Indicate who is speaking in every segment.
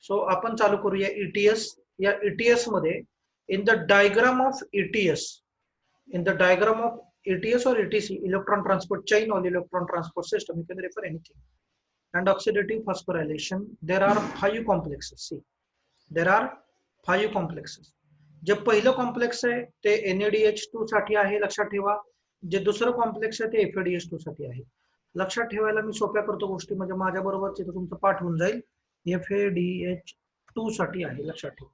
Speaker 1: So आपण चालू करूया ETS. या ETS मध्ये in the diagram of ETS, in the diagram of ETS or ETC, electron transport chain or electron transport system, you can refer anything. And oxidative phosphorylation, there are 5 complexes. See, there are 5 complexes. जे पहिलं complex आहे ते NADH2 साठी आहे, लक्षात ठेवा. जे दुसरं कॉम्प्लेक्स आहे ते FADH2 साठी आहे. लक्षात ठेवायला मी सोप्या करतो गोष्टी, म्हणजे माझ्या बरोबर तिथं तुमचं पाठ होऊन जाईल. FADH2 साठी आहे, लक्षात ठेवा.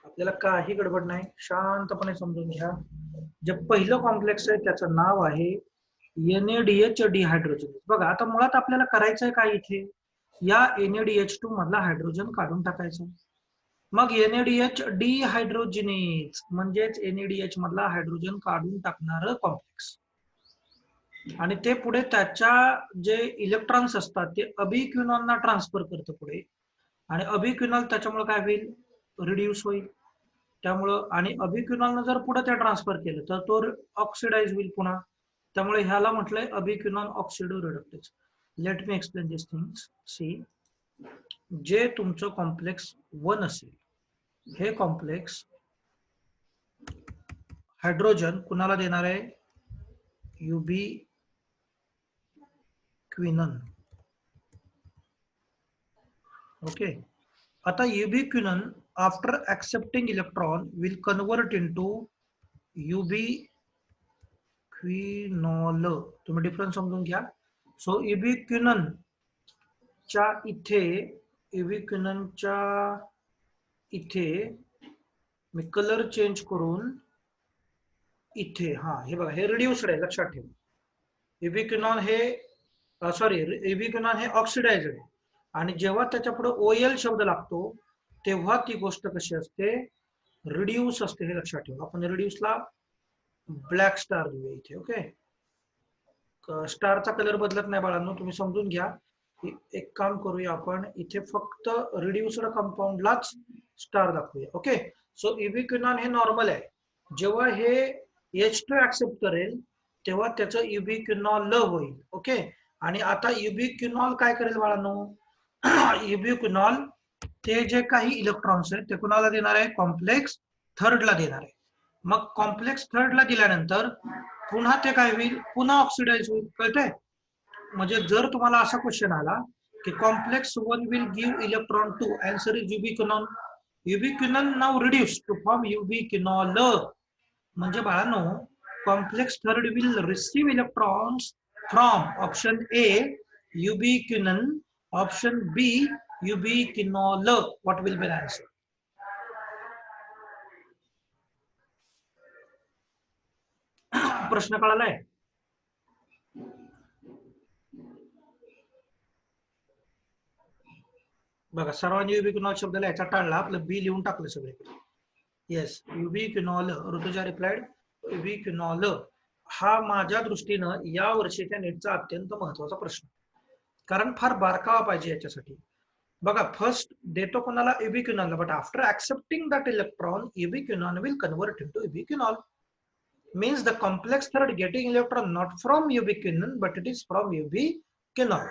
Speaker 1: आपल्याला काही गडबड नाही, शांतपणे समजून घ्या. जे पहिलं कॉम्प्लेक्स आहे त्याचं नाव आहे NADH डिहायड्रोजन. बघा आता मुळात आपल्याला करायचं आहे काय, इथे या NADH2 मधला हायड्रोजन काढून टाकायचं. मग NADH डिहायड्रोजिनेज म्हणजेच NADH मधला हायड्रोजन काढून टाकणारं कॉम्प्लेक्स. आणि ते पुढे त्याच्या जे इलेक्ट्रॉन्स असतात ते अबिक्विनॉनला ट्रान्सफर करतं पुढे, आणि अबिक्विनॉल त्याच्यामुळे काय होईल, रिड्यूस होईल. त्यामुळं आणि अबिक्विनॉलनं जर पुढे त्या ट्रान्सफर केलं तर तो ऑक्सिडाइज होईल पुन्हा. त्यामुळे ह्याला म्हटलंय अबिक्विनॉन ऑक्सिडो रिडक्टेज. लेट मी एक्सप्लेन दिस थिंग्स. सी, जे तुमचं कॉम्प्लेक्स 1 असेल, हे कॉम्प्लेक्स हायड्रोजन कुणाला देणार आहे, युबिक्विनन. ओके. आता युबिक्विनन after accepting electron will convert into ubiquinol. तुम्ही डिफरन्स समजून घ्या. सो युबिक्विनन च्या इथे, युबिक्विननच्या इथे मी कलर चेंज करून इथे, हा हे बघा, हे रिड्यूस्ड आहे, लक्षात ठेवा. युबिक्विनॉन हे युबिक्विनॉन हे ऑक्सिडाइज्ड आहे, आणि जेव्हा त्याच्या पुढे OL शब्द लागतो तेव्हा ती गोष्ट कशी असते, रिड्यूस असते, हे लक्षात ठेवा. आपण रिड्यूसला ब्लॅक स्टार देऊया इथे. ओके, स्टारचा कलर बदलत नाही बाळांनो, तुम्ही समजून घ्या. एक काम करूया आपण, इथे फक्त रिड्यूस्ड कंपाऊंडलाच स्टार दाखवूया. ओके, सो युबिक्विनॉन हे नॉर्मल आहे. जेव्हा हे H2 ऍक्सेप्ट करेल तेव्हा त्याचं युबिक्विनॉल होईल. ओके, आणि आता युबिक्विनॉल काय करेल बाळांनो, युबिक्विनॉल ते जे काही इलेक्ट्रॉन्स आहेत ते कुणाला देणार आहे, कॉम्प्लेक्स थर्डला देणार आहे. मग कॉम्प्लेक्स थर्डला दिल्यानंतर पुन्हा ते काय होईल, पुन्हा ऑक्सिडाइज होईल. कळतंय? म्हणजे जर तुम्हाला असा क्वेश्चन आला की complex 1 will give electron to, answer is ubiquinone. Ubiquinone now reduce to form ubiquinol. म्हणजे बाळांनो, complex third will receive electrons from option A ubiquinone, option B ubiquinol. What will be the answer? प्रश्न कळालाय? बघा, सर्वांनी युबिक्विनॉल शब्द लिहायचा टाळला, आपलं B लिहून टाकलं सगळे. येस, युबिक्विनॉल. ऋतुजा रिप्लाइड युबिक्विनॉल. हा माझ्या दृष्टीनं या वर्षीच्या नीटचा अत्यंत महत्वाचा प्रश्न, कारण फार बारकावा पाहिजे याच्यासाठी. बघा, फर्स्ट देतो कोणाला, ubiquinol, but after accepting that electron ubiquinone will convert into ubiquinol. means the complex third getting electron not from ubiquinon but it is from ubiquinol.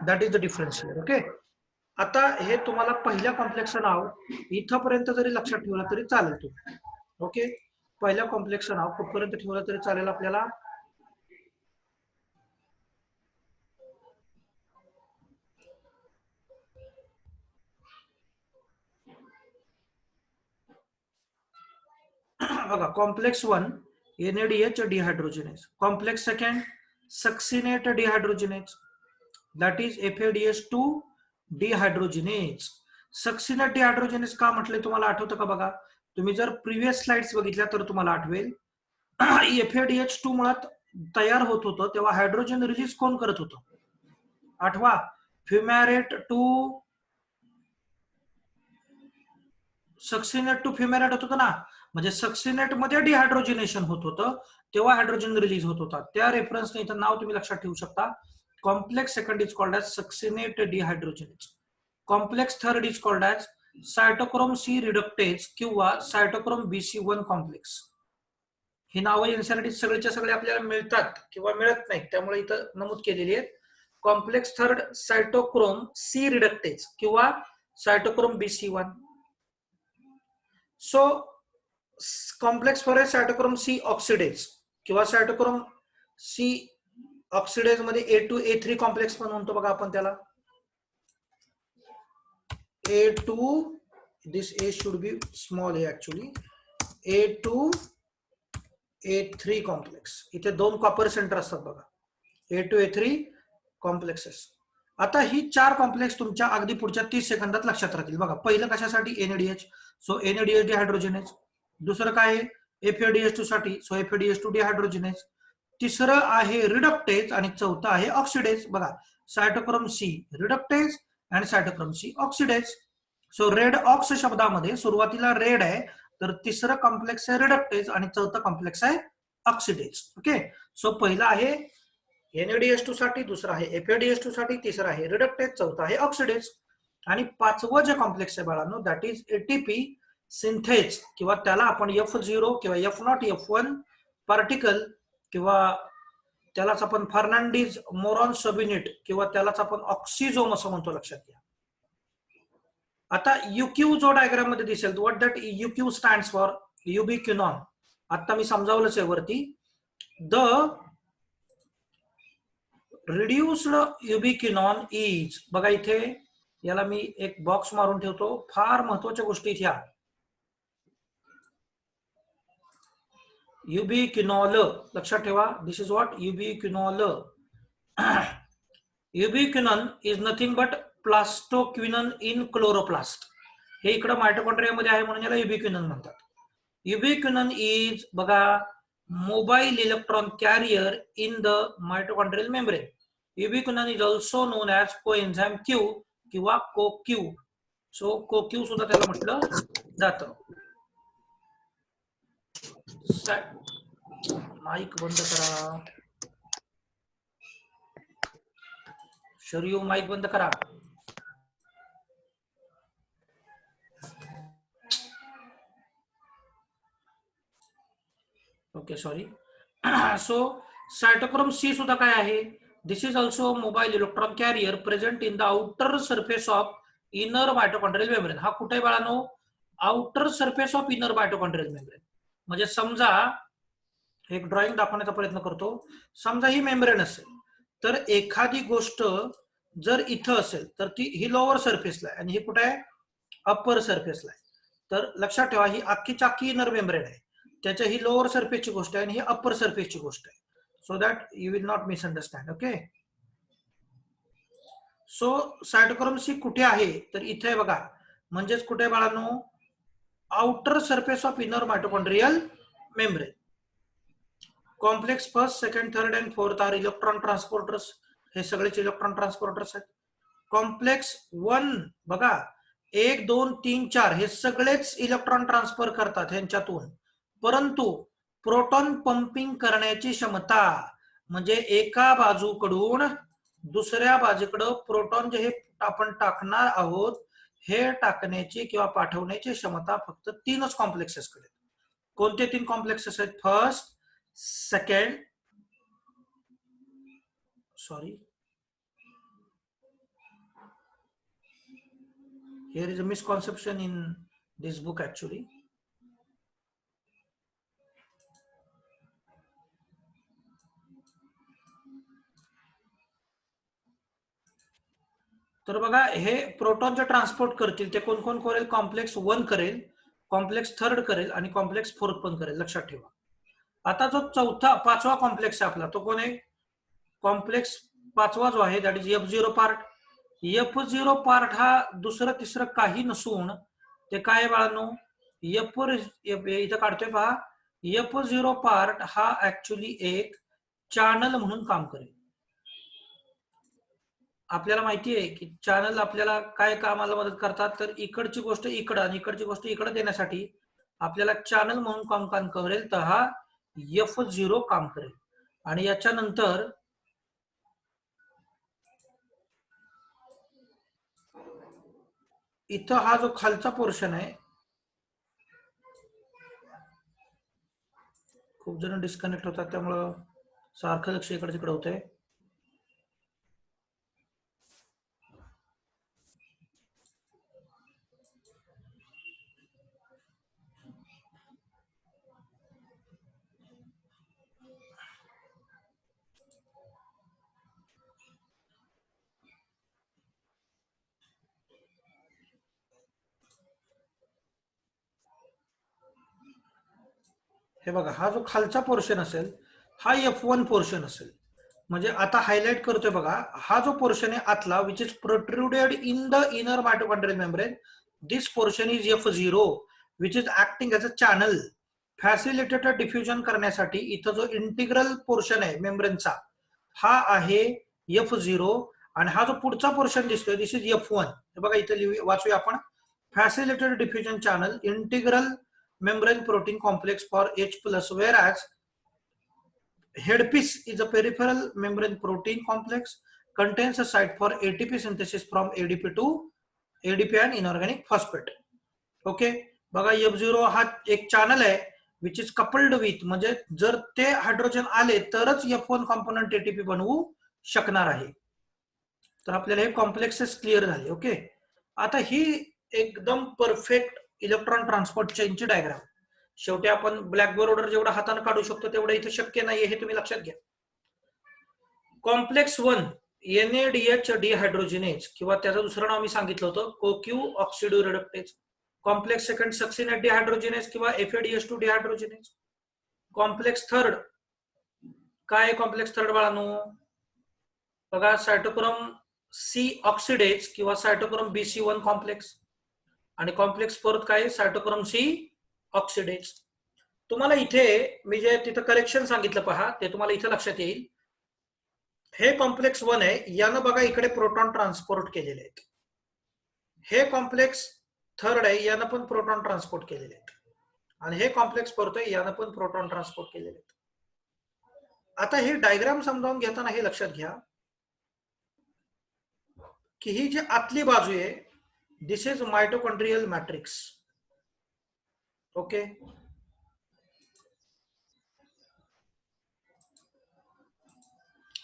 Speaker 1: That is the difference here. Okay, आता हे तुम्हाला पहिल्या कॉम्प्लेक्सचं नाव इथपर्यंत जरी लक्षात ठेवलं तरी चालेल तुम्ही. ओके, पहिल्या कॉम्प्लेक्सचं नाव कुठपर्यंत ठेवलं तरी चालेल आपल्याला. बघा, complex 1 NADH dehydrogenase, complex second succinate dehydrogenase, that is FADH2 dehydrogenase. Succinate dehydrogenase का म्हटले तुम्हाला आठवतं का? बघा, तुम्ही जर प्रिव्हियस स्लाइड्स बघितल्या तर तुम्हाला आठवेल, FADH2 मुळात तयार होत होतं तेव्हा हायड्रोजन रिलीज कोण करत होतं, आठवा, फ्युमॅरेट टू सक्सिनेट टू फ्युमॅरेट होत होतं ना. म्हणजे सक्सिनेट मध्ये डिहायड्रोजिनेशन होत होतं तेव्हा हायड्रोजन रिलीज होत होता. त्या रेफरन्सने इथं नाव तुम्ही लक्षात ठेवू शकता. Complex second is called as succinate dehydrogenase. Complex third is called as cytochrome C reductase किंवा सायटोक्रोम BC1 कॉम्प्लेक्स. ही नावं एनसीईआरटी सगळेच्या सगळे आपल्याला मिळतात किंवा मिळत नाहीत, त्यामुळे इथं नमूद केलेली आहेत. Complex third cytochrome C reductase किंवा cytochrome BC1. So complex four cytochrome C oxidase किंवा सायटोक्रोम सी ऑक्सिडेज मध्ये A2A3 कॉम्प्लेक्स पण म्हणतो बघा आपण त्याला. A2, this A should be small a actually. A2A3 complex. इथे 2 कॉपर सेंटर असतात बघा. A2A3 complexes. आता ही 4 कॉम्प्लेक्स तुमच्या अगदी पुढच्या 30 सेकंदात लक्षात राहतील बघा. पहिलं कशासाठी NADH, सो NADH डिहायड्रोजनेज. दुसरं काय आहे FADH2 साठी, सो FADH2 डिहायड्रोजनेज. तिसरं आहे रिडक्टेज आणि चौथं आहे ऑक्सिडेज बघा. सायटोक्रोम सी रिडक्टेज आणि cytochrome C oxidase. So red ox शब्दामध्ये सुरुवातीला रेड आहे, तर तिसरं कॉम्प्लेक्स आहे रिडक्टेज आणि चौथं कॉम्प्लेक्स आहे ऑक्सिडेज. ओके, सो पहिला आहे NADH2 साठी, दुसरा आहे FADH2 साठी, तिसरा आहे रिडक्टेज, चौथा आहे ऑक्सिडेज. आणि पाचवं जे कॉम्प्लेक्स आहे बाळांनो, दॅट इज ATP सिंथेज किंवा त्याला आपण F0 किंवा F0 F1 पार्टिकल किंवा त्यालाच आपण फर्नांडिस मोरॉन सबयुनिट किंवा त्यालाच आपण ऑक्सिझोम असं म्हणतो, लक्षात घ्या. आता UQ जो डायग्राम मध्ये दिसेल, what that UQ stands for ubiquinone. आता मी समजावलंच आहे वरती. द रिड्युस्ड युबिक्विनॉन इज, बघा इथे याला मी एक बॉक्स मारून ठेवतो, फार महत्वाच्या गोष्टी इथे. युबिक्विनॉल लक्षात ठेवा. This is what ubiquinol. Ubiquinone is nothing but plastoquinone in chloroplast. हे इकडे मायटोकॉन्ड्रियामध्ये आहे म्हणून याला युबिक्विनन म्हणतात. युबिक्विनन इज बघा mobile electron carrier in the mitochondrial membrane. Ubiquinone is also known as coenzyme Q किंवा कोक्यू. सो कोक्यू सुद्धा त्याला म्हटलं जातं. माईक बंद करा. शरीयू माईक बंद करा. Okay, sorry. So cytochrome C सुद्धा काय आहे, this is also mobile electron carrier present in the outer surface of inner mitochondrial membrane. हा कुठे आहे बाळांनो, outer surface of inner mitochondrial membrane. म्हणजे समजा एक ड्रॉइंग दाखवण्याचा प्रयत्न करतो. समजा ही मेम्ब्रेन असेल, तर एखादी गोष्ट जर इथं असेल तर ती ही लोअर सरफेसला आहे आणि ही कुठे आहे, अप्पर सरफेसला आहे. तर लक्षात ठेवा ही अख्खी चाकी इनर मेम्ब्रेन आहे, त्याच्या ही लोअर सरफेसची गोष्ट आहे आणि ही अप्पर सरफेसची गोष्ट आहे. So that you will not misunderstand. Okay, so cytochrome C कुठे आहे, तर इथे आहे बघा. म्हणजेच कुठे आहे बाळांनो, outer surface of inner mitochondrial membrane. Complex first, second, third and fourth are electron transporters. हे सगळेच इलेक्ट्रॉन ट्रान्सपोर्टर्स आहेत. कॉम्प्लेक्स 1 बघा 1, 2, 3, 4 हे सगळेच इलेक्ट्रॉन ट्रान्सफर करतात ह्यांच्यातून, परंतु प्रोटॉन पंपिंग करण्याची क्षमता म्हणजे एका बाजूकडून दुसऱ्या बाजूकडे प्रोटॉन जे हे आपण टाकणार आहोत, हे टाकण्याची किंवा पाठवण्याची क्षमता फक्त 3च कॉम्प्लेक्सेसकडे. कोणते 3 कॉम्प्लेक्सेस आहेत, first, second, sorry, here is a misconception in this book actually. तर बघा हे प्रोटॉन जे ट्रान्सपोर्ट करतील ते कोण कोण करेल, कॉम्प्लेक्स 1 करेल, कॉम्प्लेक्स 3 करेल आणि कॉम्प्लेक्स 4 पण करेल, लक्षात ठेवा. आता जो चौथा 5वा कॉम्प्लेक्स आहे आपला, तो कोण आहे, कॉम्प्लेक्स 5वा जो आहे that is F0 part. F0 part हा दुसरं तिसरं काही नसून ते काय बाळांनो, इथं काढतोय पहा. F0 पार्ट हा ऍक्च्युली एक चॅनल म्हणून काम करेल. आपल्याला माहिती आहे की चॅनल आपल्याला काय कामाला मदत करतात, तर इकडची गोष्ट इकडं आणि इकडची गोष्ट इकडं देण्यासाठी आपल्याला चॅनल म्हणून काम करेल, तर हा F0 काम करेल. आणि याच्यानंतर इथं हा जो खालचा पोर्शन आहे, खूप जण डिस्कनेक्ट होतात त्यामुळं सारखं लक्ष इकडे तिकडे होतंय. हे बघा, हा जो खालचा पोर्शन असेल हा F1 पोर्शन असेल. म्हणजे आता हायलाइट करतोय बघा, हा जो पोर्शन आहे आतला which is protruded in the inner mitochondrial membrane, this portion is F0 which is acting as a channel. Facilitated diffusion करण्यासाठी इथं जो इंटिग्रल पोर्शन आहे मेम्ब्रेनचा हा आहे F0 आणि हा जो पुढचा पोर्शन दिसतोय दिस इज F1. हे बघा इथे वाचूया आपण, facilitated diffusion channel integral membrane protein complex for H plus, whereas headpiece is a peripheral membrane protein complex contains a site for ATP synthesis from ADP to ADP and inorganic phosphate. Okay, बघा F0 हा एक channel आहे which is coupled with, म्हणजे जर ते hydrogen आले तरच F1 component ATP बनवू शकणार आहे. तर आपल्याला हे कॉम्प्लेक्सेस क्लिअर झाले. ओके, आता ही एकदम परफेक्ट इलेक्ट्रॉन ट्रान्सपोर्ट चेनची डायग्राम. शेवटी आपण ब्लॅकबोर्डवर जेवढं हाताने काढू शकतो तेवढं इथे शक्य नाहीये हे तुम्ही लक्षात घ्या. कॉम्प्लेक्स 1 NADH डिहायड्रोजिनेज किंवा त्याचं दुसरं नाव मी सांगितलं होतं CoQ oxidoreductase. Complex second succinate dehydrogenase किंवा FADH2 डिहायड्रोजिनेज. कॉम्प्लेक्स थर्ड काय, कॉम्प्लेक्स थर्ड बाळांनो बघा, सायटोक्रोम C ऑक्सिडेज किंवा सायटोक्रोम BC1 कॉम्प्लेक्स. आणि कॉम्प्लेक्स फोर्थ काय, सायटोक्रोम C ऑक्सिडेज. तुम्हाला इथे मी जे तिथं करेक्शन सांगितलं पहा ते तुम्हाला इथे लक्षात येईल. हे कॉम्प्लेक्स 1 आहे, यानं बघा इकडे प्रोटॉन ट्रान्सपोर्ट केलेले आहेत. हे कॉम्प्लेक्स थर्ड आहे, यानं पण प्रोटॉन ट्रान्सपोर्ट केलेले आहेत. आणि हे कॉम्प्लेक्स फोर्थ आहे, यानं पण प्रोटॉन ट्रान्सपोर्ट केलेले आहेत. आता ही डायग्राम समजावून घेताना हे लक्षात घ्या की ही जी आतली बाजू आहे this is mitochondrial matrix. Okay,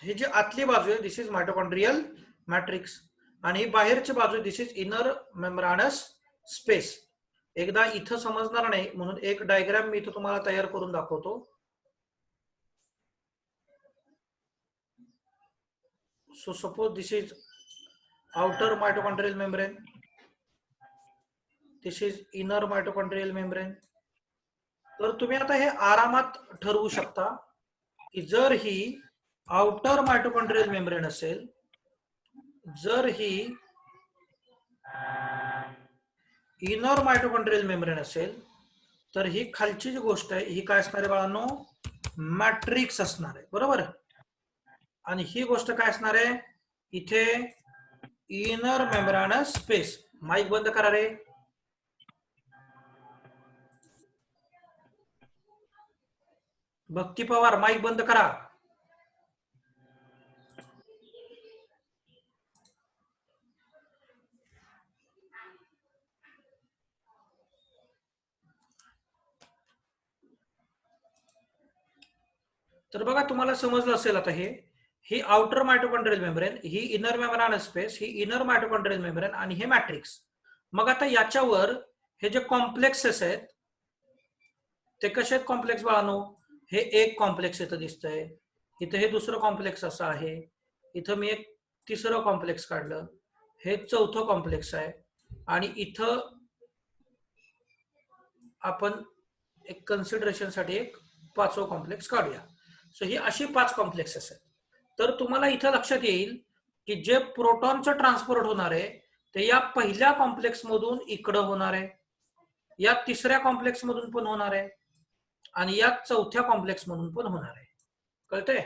Speaker 1: ही जी आतली बाजू आहे दिस इज मायटोकॉन्ड्रियल मॅट्रिक्स आणि ही बाहेरची बाजू दिस इज इनर मेम्ब्रानस स्पेस. एकदा इथं समजणार नाही म्हणून एक डायग्राम मी इथं तुम्हाला तयार करून दाखवतो. So suppose this is outer mitochondrial membrane, this is inner mitochondrial membrane. तर तुम्ही आता हे आरामात ठरवू शकता की जर ही आउटर मायटोकॉन्ड्रियल मेम्ब्रेन असेल, जर ही इनर मायटोकॉन्ड्रियल मेम्ब्रेन असेल, तर ही खालची जी गोष्ट आहे ही काय असणार आहे बाळांनो, मॅट्रिक्स असणार आहे, बरोबर. आणि ही गोष्ट काय असणार आहे इथे, इनर मेम्ब्रानस स्पेस. माईक बंद करा रे. भक्ती पवार माईक बंद करा. तर बघा तुम्हाला समजलं असेल आता हे, ही आउटर मायटोकॉन्ड्रियल मेम्ब्रेन, ही इनर मेम्ब्रानस स्पेस, ही इनर मायटोकॉन्ड्रियल मेम्ब्रेन आणि हे मॅट्रिक्स. मग आता याच्यावर हे जे कॉम्प्लेक्सेस आहेत ते कसे आहेत कॉम्प्लेक्स बाळांनो, हे एक कॉम्प्लेक्स इथं दिसतंय, इथं हे दुसरं कॉम्प्लेक्स असं आहे, इथं मी एक तिसरं कॉम्प्लेक्स काढलं, हे चौथं कॉम्प्लेक्स आहे आणि इथं आपण एक कन्सिडरेशन साठी एक पाचवं कॉम्प्लेक्स काढूया. सो ही अशी 5 कॉम्प्लेक्सेस आहेत. तर तुम्हाला इथं लक्षात येईल की जे प्रोटॉनचं ट्रान्सपोर्ट होणार आहे ते या पहिल्या कॉम्प्लेक्स मधून इकडं होणार आहे, या तिसऱ्या कॉम्प्लेक्स मधून पण होणार आहे आणि या चौथ्या कॉम्प्लेक्स मधून पण होणार आहे. कळतंय?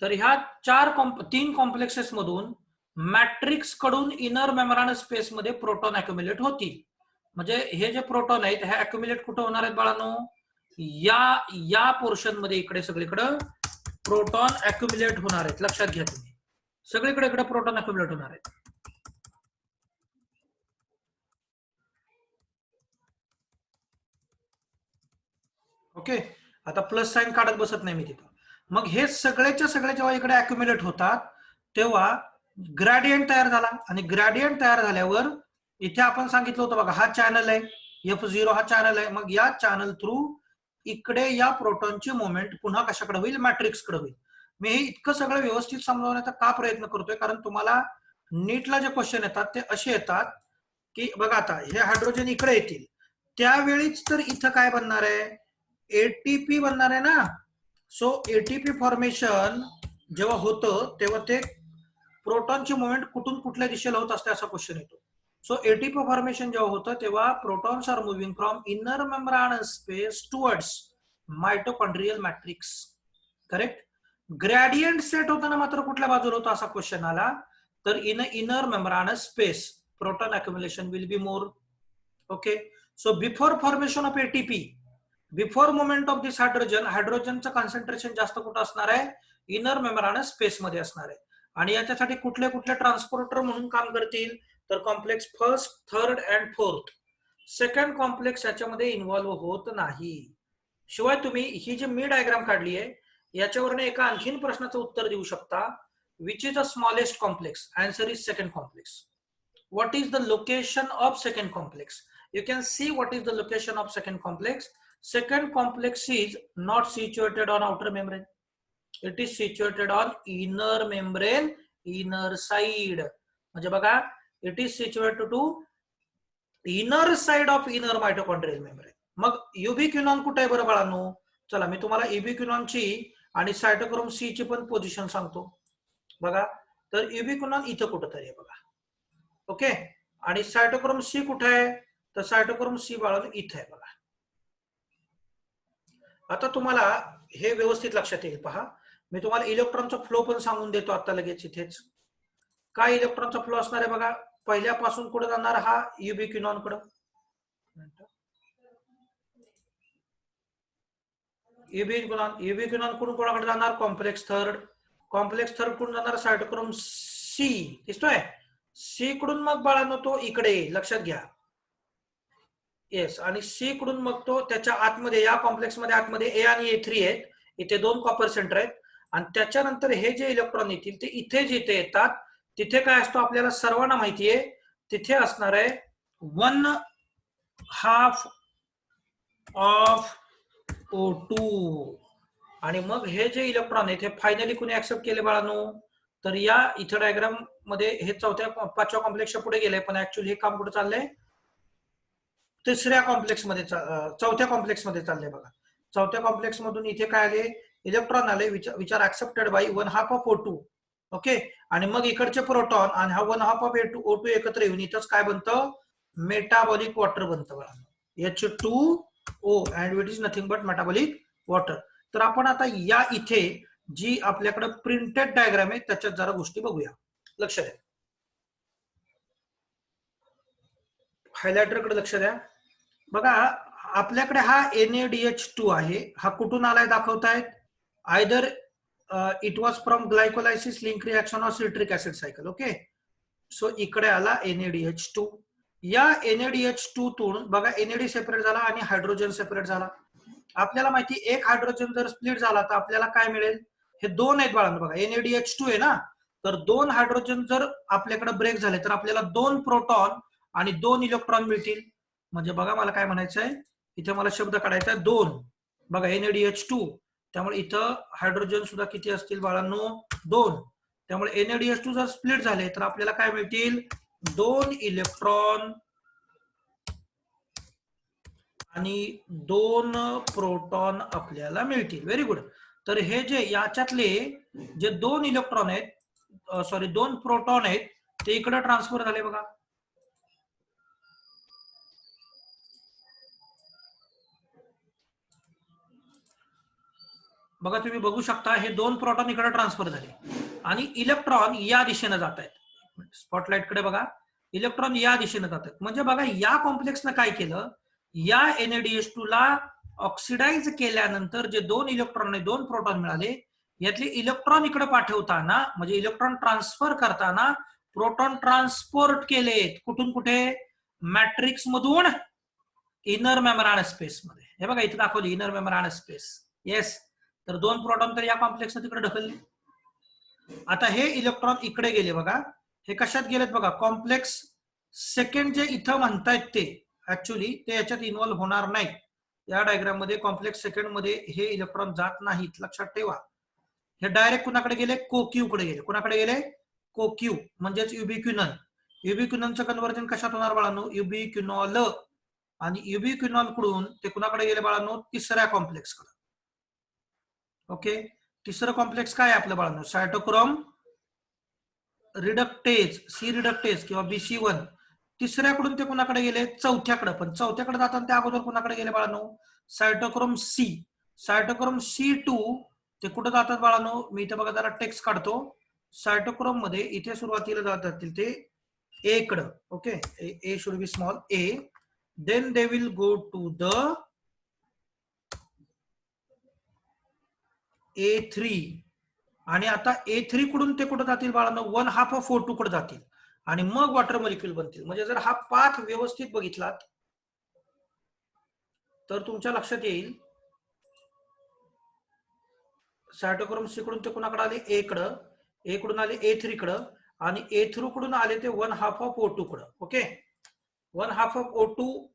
Speaker 1: तर ह्या 3 कॉम्प्लेक्सेस मधून मॅट्रिक्स कडून इनर मेम्ब्रानस स्पेस मध्ये प्रोटॉन अक्युमुलेट होतील. म्हणजे हे जे प्रोटॉन आहेत हे अक्युमुलेट कुठं होणार आहेत बाळांनो, या पोर्शन मध्ये इकडे सगळीकडे प्रोटॉन अक्युमुलेट होणार आहेत. लक्षात घ्या तुम्ही, सगळीकडे इकडे प्रोटॉन अक्युमुलेट होणार आहेत. ओके, आता प्लस साईन काढत बसत नाही मी तिथं. मग हे सगळेच्या सगळे जेव्हा इकडे अक्युम्युलेट होतात तेव्हा ग्रॅडियंट तयार झाला, आणि ग्रॅडियंट तयार झाल्यावर इथे आपण सांगितलं होतं बघा, हा चॅनल आहे F0, हा चॅनल आहे. मग या चॅनल थ्रू इकडे या प्रोटॉनची मुवमेंट पुन्हा कशाकडे होईल, मॅट्रिक्सकडे होईल. मी हे इतकं सगळं व्यवस्थित समजवण्याचा का प्रयत्न करतोय, कारण तुम्हाला नीटला जे क्वेश्चन येतात ते असे येतात की बघा, आता हे हायड्रोजन इकडे येतील त्यावेळीच तर इथं काय बनणार आहे, एटीपी बनणार आहे ना. सो एटीपी फॉर्मेशन जेव्हा होतं तेव्हा ते प्रोटॉनची मुवमेंट कुठून कुठल्या दिशेला होत असते असा क्वेश्चन येतो. सो एटीपी फॉर्मेशन जेव्हा होतं तेव्हा protons are moving from inner membranous space towards mitochondrial matrix. Correct. Gradient set होताना मात्र कुठल्या बाजूला होता असा क्वेश्चन आला, तर in inner membranous space proton accumulation will be more. Okay. So before formation of ATP, before movement of this hydrogen, हायड्रोजनचं concentration जास्त कुठं असणार आहे, इनर मेम्ब्रेनस स्पेस मध्ये असणार आहे. आणि याच्यासाठी कुठले कुठले ट्रान्सपोर्टर म्हणून काम करतील, तर complex first, third and fourth. Second complex याच्यामध्ये इन्व्हॉल्व्ह होत नाही. शिवाय तुम्ही ही जी मी डायग्राम काढली आहे याच्यावरून एका आणखीन प्रश्नाचं उत्तर देऊ शकता, which is the smallest complex. Answer is second complex. What is the location of second complex? You can see what is the location of second complex. Second complex is not situated on outer membrane. It is situated on inner membrane, inner side. म्हणजे बघा, it is situated to inner side of inner mitochondrial membrane. मग युबिक्विनॉन कुठे आहे बरं बाळांनो? चला मी तुम्हाला युबिक्विनॉनची आणि सायटोक्रोम सी ची पण पोझिशन सांगतो. बघा, तर युबिक्विनॉन इथं कुठंतरी आहे बघा. ओके. आणि सायटोक्रोम सी कुठे आहे, तर सायटोक्रोम सी बाळांनो इथे आहे बघा. आता तुम्हाला हे व्यवस्थित लक्षात येईल. पहा, मी तुम्हाला इलेक्ट्रॉनचा फ्लो पण सांगून देतो आता लगेच इथेच. काय इलेक्ट्रॉनचा फ्लो असणार आहे बघा, पहिल्यापासून कुठे जाणार, हा युबिक्विनॉन कडे. युबिक्विनॉन कडून कोणाकडे जाणार, कॉम्प्लेक्स थर्ड. कॉम्प्लेक्स थर्ड कडून जाणार सायटोक्रोम सी, दिसतोय. सी कडून मग बाळांनो तो इकडे, लक्षात घ्या. येस. आणि सी कडून मग तो त्याच्या आतमध्ये, या कॉम्प्लेक्स मध्ये आतमध्ये ए आणि A3 आहेत, इथे 2 कॉपर सेंटर आहेत. आणि त्याच्यानंतर हे जे इलेक्ट्रॉन येतील ते इथे जिथे येतात तिथे काय असतो आपल्याला सर्वांना माहितीये, तिथे असणार आहे 1/2 ऑफ O2. आणि मग हे जे इलेक्ट्रॉन आहेत हे फायनली कुणी ऍक्सेप्ट केले बाळांनो, तर या इथे डायग्राम मध्ये हे चौथ्या 5व्या कॉम्प्लेक्सच्या पुढे गेले, पण ऍक्च्युअली हे काम कुठे चाललंय, तिसऱ्या कॉम्प्लेक्स मध्ये, चौथ्या कॉम्प्लेक्स मध्ये चाललंय बघा. चौथ्या कॉम्प्लेक्स मधून इथे काय आले, इलेक्ट्रॉन आले which are accepted by 1/2 of O2. Okay. आणि मग इकडचे प्रोटॉन आणि हा 1/2 ऑफ O2 एकत्र येऊन इथंच काय बनतं, मेटाबॉलिक वॉटर बनतं बघा, H2O, and it is nothing but metabolic water. तर आपण आता या इथे जी आपल्याकडे प्रिंटेड डायग्राम आहे त्याच्यात जरा गोष्टी बघूया. लक्ष द्या, हायलायटरकडे लक्ष द्या. बघा, आपल्याकडे हा NaDH2 आहे, हा कुठून आलाय दाखवतायत, either it was from glycolysis, link reaction or citric acid cycle. Okay. So इकडे आला NaDH2. या NaDH2 तून बघा NAD सेपरेट झाला आणि हायड्रोजन सेपरेट झाला. आपल्याला माहिती, एक हायड्रोजन जर स्प्लिट झाला तर आपल्याला काय मिळेल, हे 2 आहेत बाळांनो बघा, NaDH2 आहे ना, तर 2 हायड्रोजन जर आपल्याकडे ब्रेक झाले तर आपल्याला 2 प्रोटॉन आणि 2 इलेक्ट्रॉन मिळतील. म्हणजे बघा, मला काय म्हणायचं आहे, इथे मला शब्द काढायचा आहे 2. बघा NaDH2, त्यामुळे इथं हायड्रोजन सुद्धा किती असतील बाळांनो, 2. त्यामुळे NaDH2 जर स्प्लिट झाले तर आपल्याला काय मिळतील, 2 इलेक्ट्रॉन आणि 2 प्रोटॉन आपल्याला मिळतील. Very good. तर हे जे याच्यातले जे 2 इलेक्ट्रॉन आहेत, सॉरी 2 प्रोटॉन आहेत, ते इकडे ट्रान्सफर झाले बघा. बघा, तुम्ही बघू शकता हे 2 प्रोटॉन इकडे ट्रान्सफर झाले आणि इलेक्ट्रॉन या दिशेने जात आहेत. स्पॉटलाइट कडे बघा, इलेक्ट्रॉन या दिशेने जात आहेत. म्हणजे बघा, या कॉम्प्लेक्सनं काय केलं, या NaDH2 ला ऑक्सिडाइज केल्यानंतर जे 2 इलेक्ट्रॉन आणि 2 प्रोटॉन मिळाले, यातले इलेक्ट्रॉन इकडे पाठवताना, म्हणजे इलेक्ट्रॉन ट्रान्सफर करताना प्रोटॉन ट्रान्सपोर्ट केलेत कुठून कुठे, मॅट्रिक्स मधून इनर मेम्ब्रेन स्पेस मध्ये. हे बघा इथे दाखवली इनर मेम्ब्रेन स्पेस. येस, तर 2 प्रोटॉन तर या कॉम्प्लेक्सने तिकडे ढकलले. आता हे इलेक्ट्रॉन इकडे गेले बघा, हे कशात गेलेत बघा, कॉम्प्लेक्स सेकंड जे इथं म्हणतायत ते ऍक्च्युली ते याच्यात इन्व्हॉल्व्ह होणार नाही. या डायग्राम मध्ये कॉम्प्लेक्स सेकंड मध्ये हे इलेक्ट्रॉन जात नाहीत, लक्षात ठेवा. हे डायरेक्ट कुणाकडे गेले, कोक्यू कडे गेले. कुणाकडे गेले, कोक्यू म्हणजेच युबिक्युनॉन. युबिक्युनॉनचं कन्व्हर्जन कशात होणार बाळांनो, युबिक्युनॉल. आणि युबिक्युनॉल कडून ते कुणाकडे गेले बाळांनो, तिसऱ्या कॉम्प्लेक्स कडे. ओके, तिसरं कॉम्प्लेक्स काय आहे आपलं बाळांनो, सायटोक्रोम रिडक्टेज, सी रिडक्टेज किंवा BC1. तिसऱ्याकडून ते कुणाकडे गेले, चौथ्याकडे. पण चौथ्याकडे जाताना त्या अगोदर कुणाकडे गेले बाळांनो, सायटोक्रोम सी. सायटोक्रोम C2 ते कुठं जातात बाळांनो, मी इथे बघा जरा टेक्स्ट काढतो. सायटोक्रोम मध्ये इथे सुरुवातीला जातात ते ए कडं. Okay, A should be small a, then they will go to the A3. आणि आता A3 कडून ते कुठं जातील बाळांनो, 1/2 ऑफ O2 कडे जातील आणि मग वॉटर मॉलिक्यूल बनतील. म्हणजे जर हा पाथ व्यवस्थित बघितलात तर तुमच्या लक्षात येईल, सायटोक्रोम सी कडून ते कुणाकडे आले, ए कडं, ए कडून आले A3 कडं, आणि A3 कडून आले ते 1/2 ऑफ O2 कडं. ओके, 1/2 ऑफ O2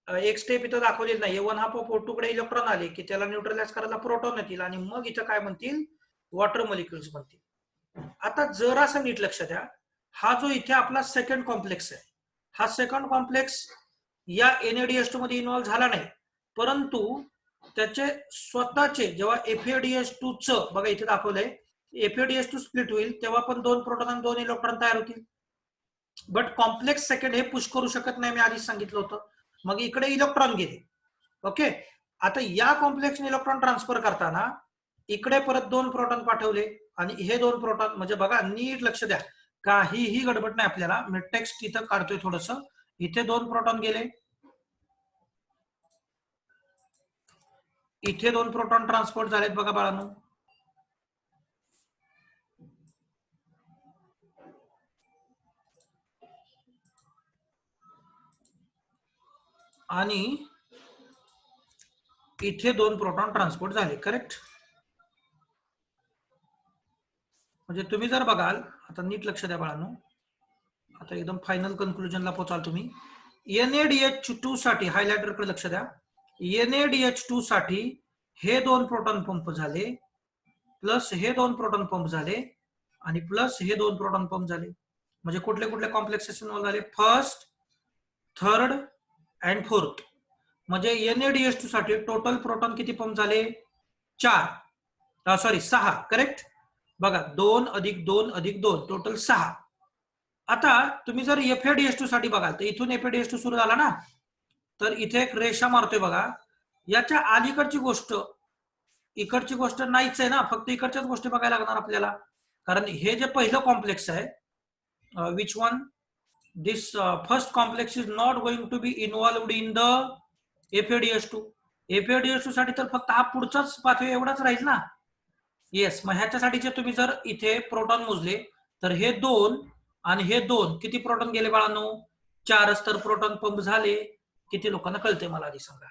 Speaker 1: एक स्टेप इथं दाखवलेली नाही. 1/2 ऑफ O2 कडे इलेक्ट्रॉन आले की त्याला न्यूट्रलाइज करायला प्रोटॉन येतील आणि मग इथं काय म्हणतील, वॉटर मॉलिक्युल्स बनतील. आता जरासं नीट लक्ष द्या, हा जो इथे आपला सेकंड कॉम्प्लेक्स आहे, हा सेकंड कॉम्प्लेक्स या NaDH2 मध्ये इन्व्हॉल्व्ह झाला नाही, परंतु त्याचे स्वतःचे जेव्हा FADH2 च बघा इथे दाखवलंय, FADH2 स्प्लिट होईल तेव्हा पण 2 प्रोटॉन आणि 2 इलेक्ट्रॉन तयार होतील. बट कॉम्प्लेक्स सेकंड हे पुश करू शकत नाही, मी आधीच सांगितलं होतं. मग इकडे इलेक्ट्रॉन गेले. ओके, आता या कॉम्प्लेक्सने इलेक्ट्रॉन ट्रान्सफर करताना इकडे परत 2 प्रोटॉन पाठवले आणि हे 2 प्रोटॉन, म्हणजे बघा नीट लक्ष द्या, काहीही गडबड नाही आपल्याला. मी टेक्स्ट इथं काढतोय थोडस. इथे 2 प्रोटॉन गेले, इथे 2 प्रोटॉन ट्रान्सपोर्ट झालेत बघा बाळांनो, आणि इथे 2 प्रोटॉन ट्रान्सपोर्ट झाले. करेक्ट. म्हणजे तुम्ही जर बघाल, आता नीट लक्ष द्या बाळांनो, आता एकदम फायनल कन्क्लुजनला पोहोचाल तुम्ही. NaDH2 साठी हायलाइटरकडे लक्ष द्या. NaDH2 साठी हे 2 प्रोटॉन पंप झाले, प्लस हे 2 प्रोटॉन पंप झाले, आणि प्लस हे 2 प्रोटॉन पंप झाले. म्हणजे कुठले कुठले कॉम्प्लेक्सेस इन्व्हॉल्व झाले, फर्स्ट, थर्ड अँड फोर्थ. म्हणजे NaDH2 साठी टोटल प्रोटॉन किती पंप झाले, 4, सॉरी 6. करेक्ट. बघा 2 अधिक 2 अधिक 2 टोटल 6. आता तुम्ही जर FADH2 साठी बघाल तर इथून FADH2 सुरू झाला ना, तर इथे एक रेषा मारतोय बघा. याच्या अलीकडची गोष्ट इकडची गोष्ट नाहीच आहे ना, फक्त इकडच्याच गोष्टी बघायला लागणार आपल्याला. कारण हे जे पहिलं कॉम्प्लेक्स आहे, which one, this first complex is not going to be involved in the FADH2. FADH2 साठी तर फक्त हा पुढचाच पाथवे एवढाच राहील ना. येस, मग ह्याच्यासाठीचे तुम्ही जर इथे प्रोटॉन मोजले तर हे 2 आणि हे 2 किती प्रोटॉन गेले बाळांनो, 4च तर प्रोटॉन पंप झाले. किती लोकांना कळते मला आधी सांगा.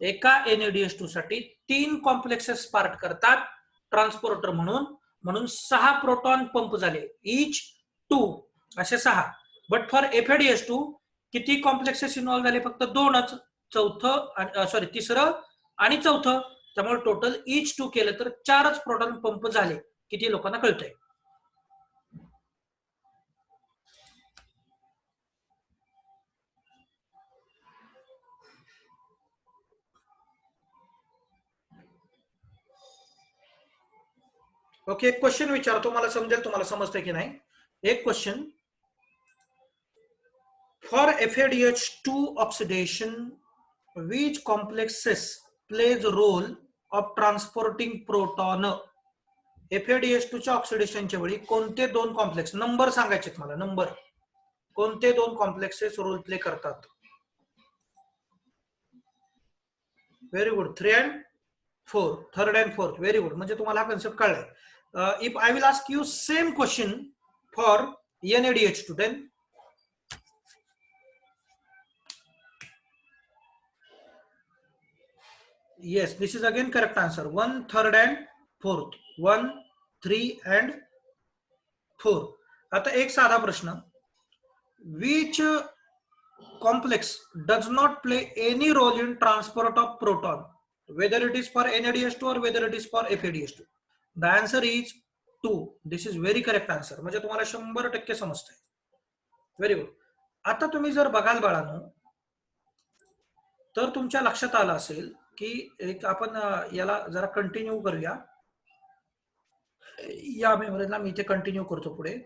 Speaker 1: एका NaDH2 साठी 3 कॉम्प्लेक्सेस पार्ट करतात ट्रान्सपोर्टर म्हणून, म्हणून 6 प्रोटॉन पंप झाले, इच 2 असे 6. बट फॉर FADH2 किती कॉम्प्लेक्सेस इन्व्हॉल्व झाले, फक्त 2च, चौथं सॉरी तिसरं आणि चौथं. त्यामुळे टोटल इच 2 केलं तर 4च प्रोटॉन पंप झाले. किती लोकांना कळतंय. ओके, एक क्वेश्चन विचारतो, मला समजेल तुम्हाला समजतंय की नाही. एक question, for FADH2 oxidation which complexes plays role of transporting proton. FADH2 च्या ऑक्सिडेशनच्या वेळी कोणते 2 कॉम्प्लेक्स, नंबर सांगायचे मला, नंबर, कोणते 2 कॉम्प्लेक्सेस रोल प्ले करतात. Very good, 3 and 4, third and fourth. Very good, म्हणजे तुम्हाला हा कन्सेप्ट कळलाय. If I will ask you same question for NaDH2, then yes, this is again correct answer. 1/3 and 4th. 1, 3 and 4. आता एक साधा प्रश्न. Which complex does not play any role in transport of proton, whether it is for NaDH2 or whether it is for FADH2. The answer is 2. This is very correct answer. म्हणजे तुम्हाला 100% समजतंय. Very good. आता तुम्ही जर बघाल बाळांनो, तर तुमच्या लक्षात आलं असेल की एक आपण याला जरा कंटिन्यू करूया. या मेमरीला मी इथे कंटिन्यू करतो पुढे.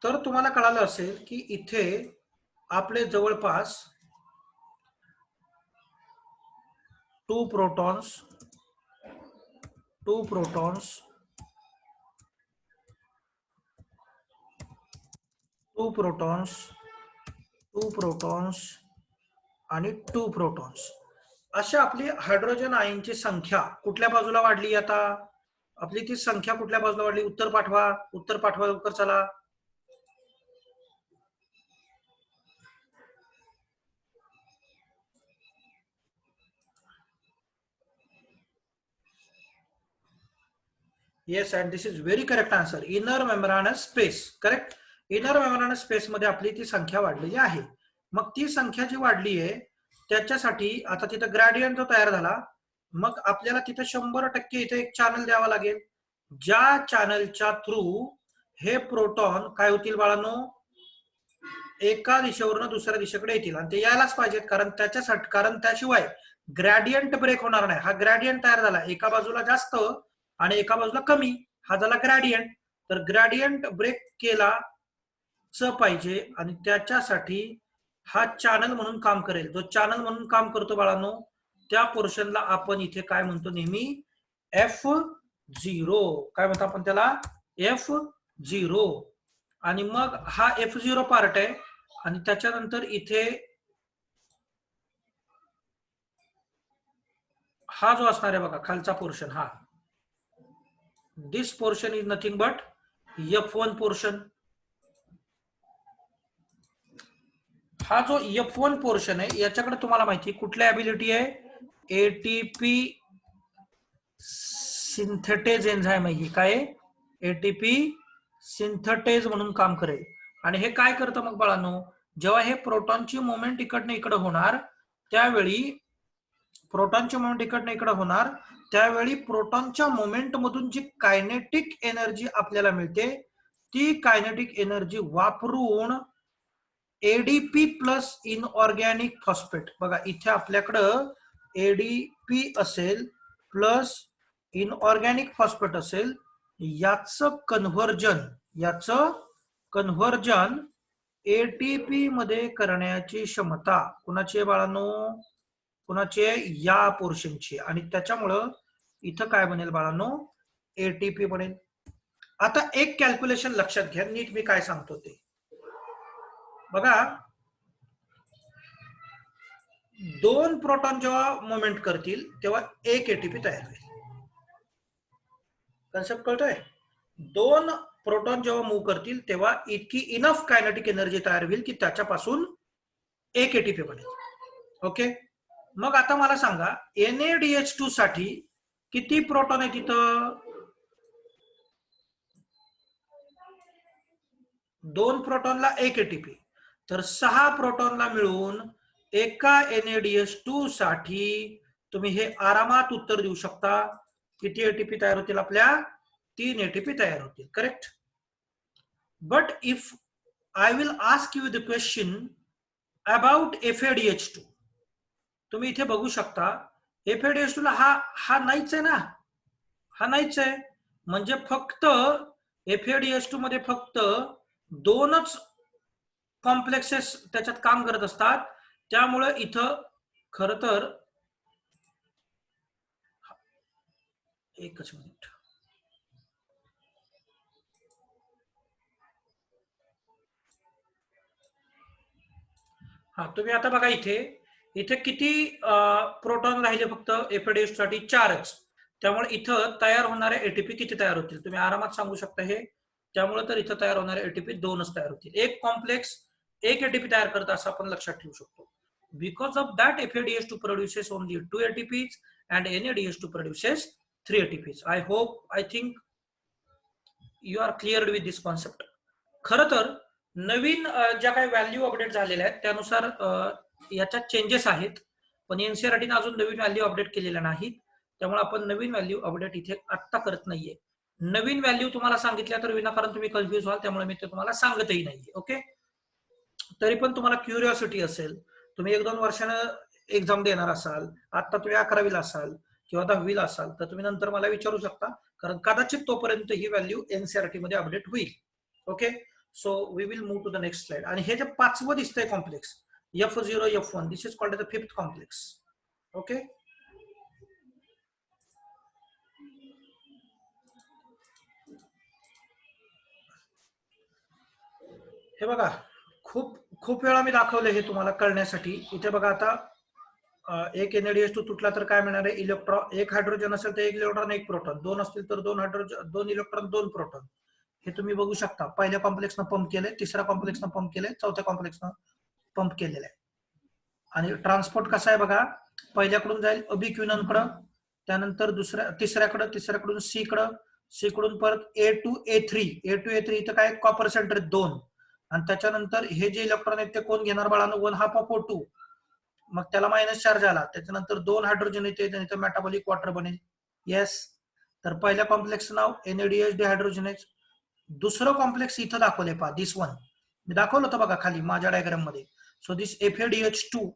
Speaker 1: तर तुम्हाला कळालं असेल की इथे आपले जवळपास 2 protons, 2 protons, 2 protons, 2 protons आणि 2 protons अशा आपली हायड्रोजन आयनची संख्या कुठल्या बाजूला वाढली? आता आपली ती संख्या कुठल्या बाजूला वाढली? उत्तर पाठवा, उत्तर पाठवा लवकर चला. Yes, and this is very correct answer. Inner membranous space. Correct. Inner membranous space मध्ये आपली ती संख्या वाढलेली आहे. मग ती संख्या जी वाढली आहे त्याच्यासाठी आता तिथं ग्रेडियंट जो तयार झाला, मग आपल्याला तिथं 100% इथे एक चॅनल द्यावा लागेल, ज्या चॅनलच्या थ्रू हे प्रोटॉन काय होतील बाळांनो? एका दिशेवरून दुसऱ्या दिशेकडे येतील. आणि ते यायलाच पाहिजेत, कारण त्याच्यासाठी, कारण त्याशिवाय ग्रेडियंट ब्रेक होणार नाही. हा ग्रेडियंट तयार झाला, एका बाजूला जास्त आणि एका बाजूला कमी, हा झाला ग्रेडियंट. तर ग्रेडियंट ब्रेक केला पाहिजे आणि त्याच्यासाठी हा चॅनल म्हणून काम करेल. जो चॅनल म्हणून काम करतो बाळांनो, त्या पोर्शनला आपण इथे काय म्हणतो? नेहमी F0. काय म्हणतो आपण त्याला? F0. आणि मग हा F0 पार्ट आहे आणि त्याच्यानंतर इथे हा जो असणार आहे बघा खालचा पोर्शन, हा this portion is nothing but F1 portion. हा जो F1 पोर्शन आहे याच्याकडे तुम्हाला माहिती कुठल्या ॲबिलिटी आहे? एटीपी सिंथेटेज एन्झाइम आहे ही. काय? एटीपी सिंथेटेज म्हणून काम करेल. आणि हे काय करतं मग बाळांनो? जेव्हा हे प्रोटॉनची मुवमेंट इकडनं इकडे होणार त्यावेळी प्रोटॉनची मुवमेंट इकडनं इकडे होणार त्यावेळी प्रोटॉनच्या मुवमेंट मधून जी कायनेटिक एनर्जी आपल्याला मिळते, ती कायनेटिक एनर्जी वापरून एडीपी प्लस इनऑर्गॅनिक फॉस्फेट. बघा इथे आपल्याकडं एडीपी असेल प्लस इनऑर्गॅनिक फॉस्फेट असेल, याचं कन्व्हर्जन एटीपी मध्ये करण्याची क्षमता कुणाची आहे बाळांनो? कुणाची आहे? या पोर्शनची. आणि त्याच्यामुळं इथं काय बनेल बाळांनो? एटीपी बनेल. आता एक कॅल्क्युलेशन लक्षात घ्या, नीट मी काय सांगतो ते बघा. 2 प्रोटॉन जेव्हा मुवमेंट करतील तेव्हा 1 एटीपी तयार होईल. कन्सेप्ट कळतोय? 2 प्रोटॉन जेव्हा मूव्ह करतील तेव्हा इतकी इनफ कायनेटिक एनर्जी तयार होईल की त्याच्यापासून 1 एटीपी बनेल. ओके. मग आता मला सांगा NaDH2 साठी किती प्रोटॉन आहे तिथं? 2 प्रोटॉनला 1 एटीपी. तर 6 प्रोटॉनला मिळून एका NaDH2 साठी तुम्ही हे आरामात उत्तर देऊ शकता. किती एटीपी तयार होतील? आपल्या 3 एटीपी तयार होतील. Correct. But if I will ask you the question about FADH2, तुम्ही इथे बघू शकता FADH2 ला हा नाहीच आहे ना, हा नाहीच आहे. म्हणजे फक्त FADH2 मध्ये फक्त 2च कॉम्प्लेक्सेस त्याच्यात काम करत असतात. त्यामुळे इथं खरं तर एकच मिनिट, हा तुम्ही आता बघा इथे किती प्रोटॉन राहिले? फक्त FADH2 साठी 4च. त्यामुळे इथं तयार होणारे एटीपी किती तयार होतील तुम्ही आरामात सांगू शकता हे. त्यामुळे तर इथं तयार होणारे एटीपी 2च तयार होतील. एक कॉम्प्लेक्स 1 एटीपी तयार करत असं आपण लक्षात ठेवू शकतो. Because of that, FADH2 produces only 2 ATPs and NADH2 produces 3 ATPs. I think you are cleared with this concept. खरं तर नवीन ज्या काही व्हॅल्यू अपडेट झालेल्या आहेत त्यानुसार याच्यात चेंजेस आहेत, पण एनसीईआरटीने अजून नवीन व्हॅल्यू अपडेट केलेल्या नाहीत. त्यामुळे आपण नवीन व्हॅल्यू अपडेट इथे आत्ता करत नाहीये. नवीन व्हॅल्यू तुम्हाला सांगितल्या तर विनाकारण तुम्ही कन्फ्युज व्हाल, त्यामुळे मी ते तुम्हाला सांगतही नाहीये. ओके, तरी पण तुम्हाला क्युरिओसिटी असेल, तुम्ही 1-2 वर्षानं एक्झाम देणार असाल, आता तुम्ही 11वीला असाल किंवा 10वीला असाल, तर तुम्ही नंतर मला विचारू शकता, कारण कदाचित तोपर्यंत ही व्हॅल्यू एनसीईआरटी मध्ये अपडेट होईल. Okay, so we will move to the next slide. आणि हे जे पाचवं दिसतंय complex F0 F1, this is called the fifth complex. Okay, हे बघा, खूप वेळा मी दाखवलं हे तुम्हाला कळण्यासाठी. इथे बघा आता एक NADH2 तुटला तर काय मिळणार आहे? इलेक्ट्रॉन, एक हायड्रोजन असेल तर एक इलेक्ट्रॉन एक प्रोटॉन, 2 असतील तर 2 हायड्रोजन 2 इलेक्ट्रॉन 2 प्रोटॉन. हे तुम्ही बघू शकता. पहिल्या कॉम्प्लेक्सनं पंप केलंय, तिसऱ्या कॉम्प्लेक्सनं पंप केलंय, चौथ्या कॉम्प्लेक्सनं पंप केलेलं आहे. आणि ट्रान्सपोर्ट कसा आहे बघा, पहिल्याकडून जाईल अबिक्युननकडं, त्यानंतर तिसऱ्याकडून सी कडं, सी कडून परत A to A3 इथं काय कॉपर सेंटर 2, आणि त्याच्यानंतर हे जे इलेक्ट्रॉन आहेत ते कोण घेणार बाळांनो? 1/2 ऑफ O2. मग त्याला मायनस चार्ज आला, त्याच्यानंतर 2 हायड्रोजन येते, मेटाबॉलिक वॉटर बनेल. येस, तर पहिल्या कॉम्प्लेक्स नाव NADH डिहायड्रोजनेज. दुसरं कॉम्प्लेक्स इथं दाखवलंय पहा, दिस वन मी दाखवलं होतं बघा खाली माझ्या डायग्राम मध्ये. सो दिस FADH2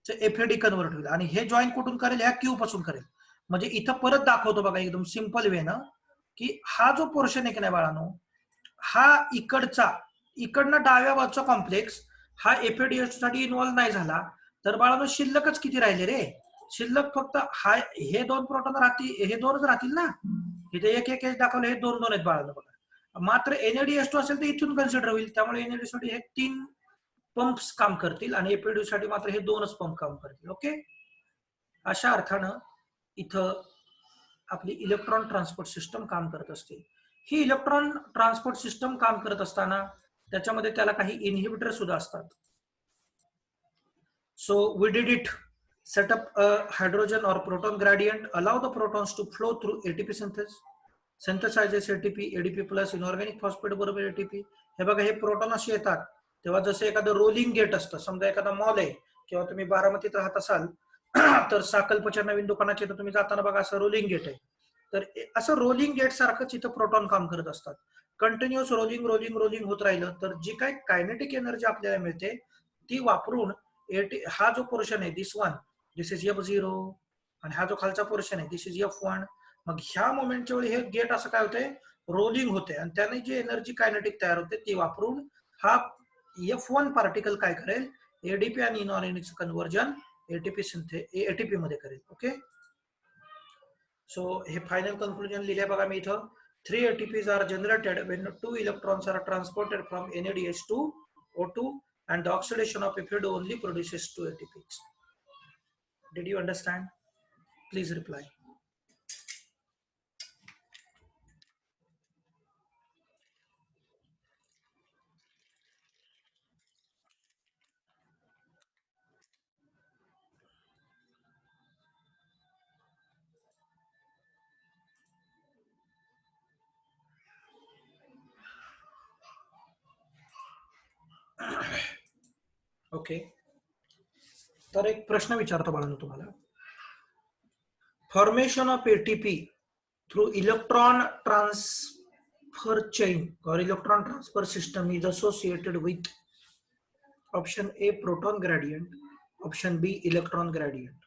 Speaker 1: चे FAD कन्वर्ट होईल आणि हे जॉईन कुठून करेल? ह्या क्यू पासून करेल. म्हणजे इथं परत दाखवतो बघा एकदम सिंपल वे ना, की हा जो पोर्शन आहे की नाही बाळांनो, हा इकडनं डाव्या बाजूचा कॉम्प्लेक्स हा FADH साठी इन्व्हॉल्व नाही झाला, तर बाळांनो शिल्लकच किती राहिले रे? शिल्लक फक्त हा, हे 2 प्रोटॉन राहतील, हे 2च राहतील ना. इथे एक एक दाखवलं, हे 2 आहेत बाळांनो बघा. मात्र NADH2 असेल तर इथून कन्सिडर होईल, त्यामुळे NADH साठी हे 3 पंप्स काम करतील आणि FADH साठी मात्र हे 2च पंप काम करतील. ओके, अशा अर्थानं इथं आपली इलेक्ट्रॉन ट्रान्सपोर्ट सिस्टम काम करत असते. ही इलेक्ट्रॉन ट्रान्सपोर्ट सिस्टम काम करत असताना त्याच्यामध्ये त्याला काही इनहिबिटर सुद्धा असतात. So we did it. set up a hydrogen or proton gradient, allow the protons to flow through ATP synthesizes ATP, ADP plus inorganic phosphate बरोबर ATP. हे बघा, हे प्रोटॉन असे येतात तेव्हा जसं एखादं रोलिंग गेट असतं, समजा एखादा मॉल आहे किंवा तुम्ही बारामतीत राहत असाल तर साकल्पच्या नवीन दुकानाचे तर तुम्ही जाताना बघा असं रोलिंग गेट आहे. तर असं रोलिंग गेट सारखंच इथं प्रोटॉन काम करत असतात. कंटिन्युअस रोलिंग होत राहिलं तर जी काही कायनेटिक एनर्जी आपल्याला मिळते ती वापरून हा जो पोर्शन आहे दिस इज F0, आणि हा जो खालचा पोर्शन आहे दिस इज F1. मग ह्या मोमेंटच्या वेळी हे गेट असं काय होतंय? रोलिंग होते, आणि त्याने जी एनर्जी कायनेटिक तयार होते ती वापरून हा F1 पार्टिकल काय करेल? एडीपी आणि इनऑर्गॅनिक कन्व्हर्जन एटीपी मध्ये करेल. ओके, सो हे फायनल कन्क्लुजन लिहिले बघा मी इथं. 3 ATPs are generated when 2 electrons are transported from NADH to O2, and the oxidation of FAD only produces 2 ATPs. Did you understand? Please reply. Okay, तर एक प्रश्न विचारतो बाळांनो तुम्हाला. Formation of ATP through electron transfer chain or electron transfer system is associated with option A proton gradient, option B electron gradient.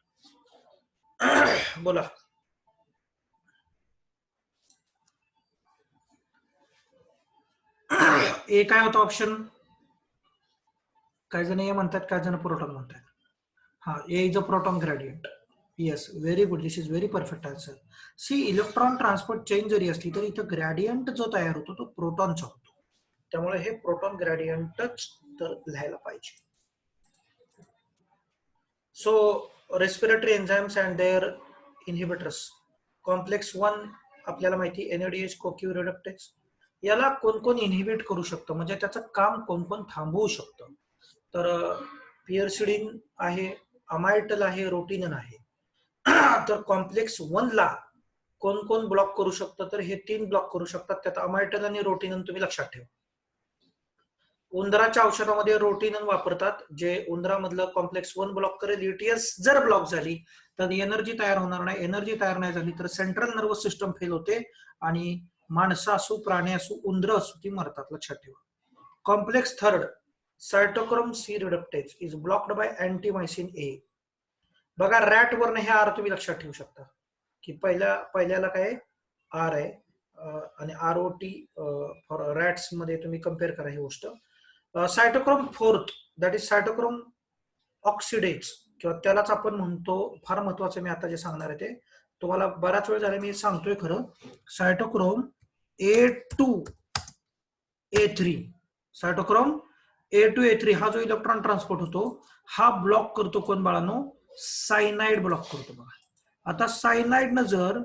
Speaker 1: बोला. ए काय होतं option? काही जण ए म्हणतात, काही जण प्रोटॉन म्हणतात. हा, A is a proton gradient. Yes, very good, this is very perfect answer. C, electron transport chain जरी असली तरी इथं ग्रेडियंट जो तयार होतो तो प्रोटॉनचा होतो, त्यामुळे हे प्रोटॉन ग्रेडियंटच तर लिहायला पाहिजे. So respiratory enzymes and their inhibitors. Complex 1 आपल्याला माहिती NADH कोक्यू रिडक्टेज. याला कोण कोण इनहिबिट करू शकतं, म्हणजे त्याचं काम कोण कोण थांबवू शकतं? तर पियर्सिडिन आहे, अमायटल आहे, रोटिनन आहे. तर कॉम्प्लेक्स 1 ला कोण कोण ब्लॉक करू शकतं, तर हे 3 ब्लॉक करू शकतात. त्यात अमायटल आणि रोटिनन तुम्ही लक्षात ठेवा. उंदराच्या औषधामध्ये रोटिनन वापरतात, जे उंदरामधलं कॉम्प्लेक्स 1 ब्लॉक करेल. यूटीएस जर ब्लॉक झाली तर एनर्जी तयार होणार नाही. एनर्जी तयार नाही झाली तर सेंट्रल नर्वस सिस्टम फेल होते आणि माणसं असू, प्राणी असू, उंदर असू ती मरतात. लक्षात ठेवा. Complex 3 cytochrome C reductase is blocked by antimycin A. बघा रॅट वरनं हे आर तुम्ही लक्षात ठेवू शकता की पहिल्याला काय आर आहे आणि आरओटी फॉर रॅट्स मध्ये तुम्ही कम्पेअर करा ही गोष्ट. सायटोक्रोम 4 दॅट इज सायटोक्रोम ऑक्सिडेज किंवा त्यालाच आपण म्हणतो, फार महत्वाचं मी आता जे सांगणार आहे ते तुम्हाला बराच वेळ झाला मी सांगतोय खरं. सायटोक्रोम A2A3 सायटोक्रोम A2A3 हा जो इलेक्ट्रॉन ट्रान्सपोर्ट होतो हा ब्लॉक करतो कोण बाळांनो, सायनाइड ब्लॉक करतो. बघा आता सायनाइडनं जर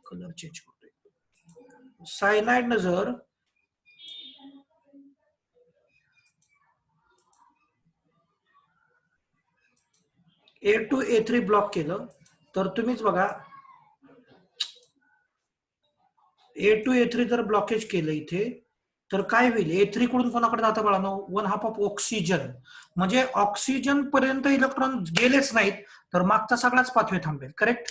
Speaker 1: कलर चेंज करतोय, सायनाइडनं जर A2A3 ब्लॉक केलं तर तुम्हीच बघा A2A3 जर ब्लॉकेज केलं इथे तर काय होईल, A3 कडून कोणाकडे जातं बाळांनो, 1/2 ऑफ ऑक्सिजन. म्हणजे ऑक्सिजन पर्यंत इलेक्ट्रॉन गेलेच नाहीत तर मागचा सगळाच पाथवे थांबेल. करेक्ट.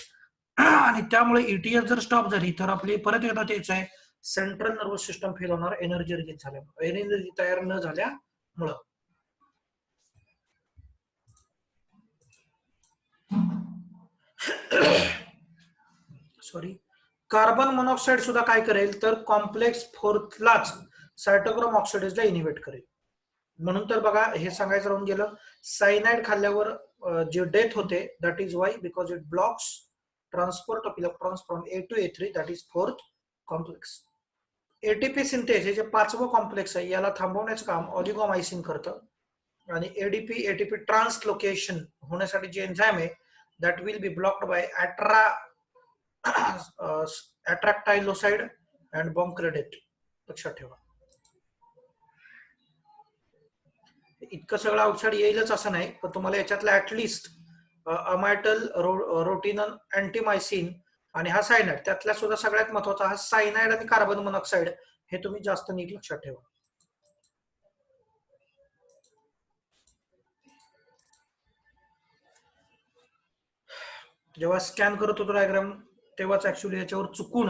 Speaker 1: आणि त्यामुळे ईटीएस जर स्टॉप झाली तर आपली परत एकदा तेच आहे, सेंट्रल नर्वस सिस्टम फेल होणार एनर्जी रिलीज झाल्यामुळे, एनर्जी तयार न झाल्यामुळं. सॉरी. कार्बन मोनॉक्साईड सुद्धा काय करेल तर कॉम्प्लेक्स 4 लाच सायटोक्रोम ऑक्सिडेजला इनिव्हेट करेल. म्हणून तर बघा हे सांगायचं राहून गेलं, सायनाइड खाल्ल्यावर जे डेथ होते that is why because it blocks transport of electrons from A2A3 that is 4th complex. ATP synthase हे जे 5वं कॉम्प्लेक्स आहे याला थांबवण्याचं काम ऑलिगोमायसिन करतं. आणि एटीपी ट्रान्सलोकेशन होण्यासाठी जे एन्झाइम आहे that will be blocked by atractyloside and bongkrekate. लक्षात ठेवा. इतकं सगळं आउटसाइड येईलच असं नाही, पण तुम्हाला याच्यातलं ऍटलिस्ट अमायटल, रोटिनन, अँटीमायसिन आणि हा सायनाइड, त्यातल्या सुद्धा सगळ्यात महत्वाचा हा सायनाइड आणि कार्बन मोनॉक्साईड हे तुम्ही जास्त नीट लक्षात ठेवा. जेव्हा स्कॅन करत होतो डायग्राम तेव्हाच ऍक्च्युली याच्यावर चुकून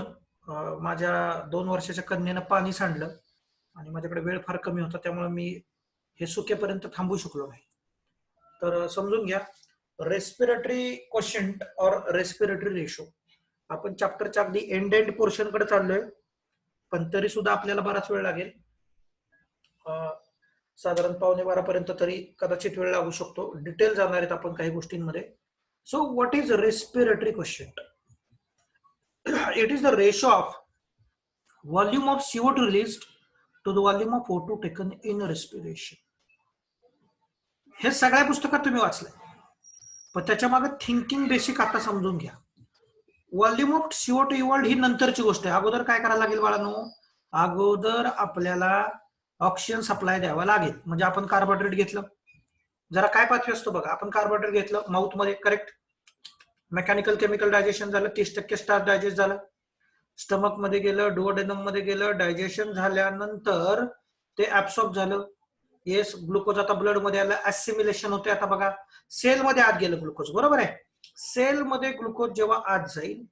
Speaker 1: माझ्या 2 वर्षाच्या कन्येनं पाणी सांडलं आणि माझ्याकडे वेळ फार कमी होता त्यामुळे मी हे सुकेपर्यंत थांबू शकलो नाही. तर समजून घ्या, रेस्पिरेटरी क्वोशंट और रेस्पिरेटरी रेशो. आपण चॅप्टरच्या अगदी एंड पोर्शन कडे चाललोय, पण तरी सुद्धा आपल्याला बराच वेळ लागेल. साधारण 11:15 पर्यंत तरी कदाचित वेळ लागू शकतो. डिटेल जाणार आहेत आपण काही गोष्टींमध्ये. So what is respiratory quotient? It is the ratio of volume of CO2 released to the volume of O2 taken in respiration. हे सगळ्या पुस्तकात तुम्ही वाचलंय, पण त्याच्या मागे थिंकिंग बेसिक आता समजून घ्या. व्हॉल्यूम ऑफ CO2 इव्हॉल्ड ही नंतरची गोष्ट आहे. अगोदर काय करायला लागेल बाळांनो, अगोदर आपल्याला ऑक्सिजन सप्लाय द्यावा लागेल. म्हणजे आपण कार्बोहायड्रेट घेतलं, जरा काय पाथवे असतो बघा, आपण कार्बोहायड्रेट घेतलं माउथ मध्ये, करेक्ट, मेकॅनिकल केमिकल डायजेशन झालं, 30% स्टार्च डायजेस्ट झालं, स्टमक मध्ये गेलं, डुओडेनम मध्ये गेलं, डायजेशन झाल्यानंतर ते ऍब्सॉर्ब झालं. येस, ग्लुकोज आता ब्लड मध्ये आलं, ऍसिमिलेशन होते. आता बघा सेल मध्ये आत गेलं ग्लुकोज, बरोबर आहे. सेल मध्ये ग्लुकोज जेव्हा आत जाईल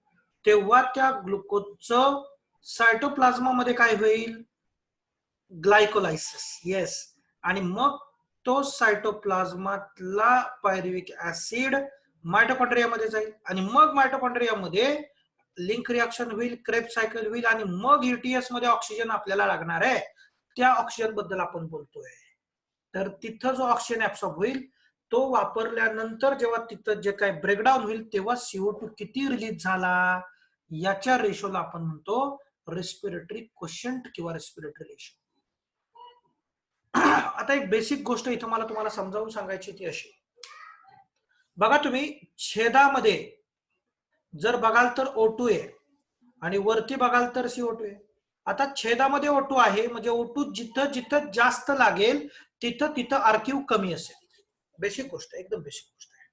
Speaker 1: तेव्हा त्या ग्लुकोजचं सायटोप्लाझ्मा मध्ये काय होईल, ग्लायकोलायसिस. येस, आणि मग तो सायटोप्लाझ्मातला पायरुव्हिक ऍसिड मायटोकॉन्ड्रियामध्ये जाईल आणि मग मायटोकॉन्ड्रियामध्ये लिंक रिएक्शन होईल, क्रेब सायकल होईल आणि मग यूटीएस मध्ये ऑक्सिजन आपल्याला लागणार आहे. त्या ऑक्सिजन बद्दल आपण बोलतोय. तर तिथं जो ऑक्सिजन ऍब्सॉर्ब होईल तो वापरल्यानंतर जेव्हा तिथं जे काही ब्रेकडाऊन होईल तेव्हा CO2 किती रिलीज झाला याच्या रेशोला आपण म्हणतो रेस्पिरेटरी क्वोशंट किंवा रेस्पिरेटरी रेशो. आता एक बेसिक गोष्ट इथं मला तुम्हाला समजावून सांगायची ती अशी, बघा तुम्ही छेदामध्ये जर बघाल तर O2 आहे आणि वरती बघाल तर CO2 आहे. आता छेदामध्ये O2 आहे म्हणजे O2 जिथं जिथं जास्त लागेल तिथं तिथं आर्किव कमी असेल. बेसिक गोष्ट आहे, एकदम बेसिक गोष्ट आहे.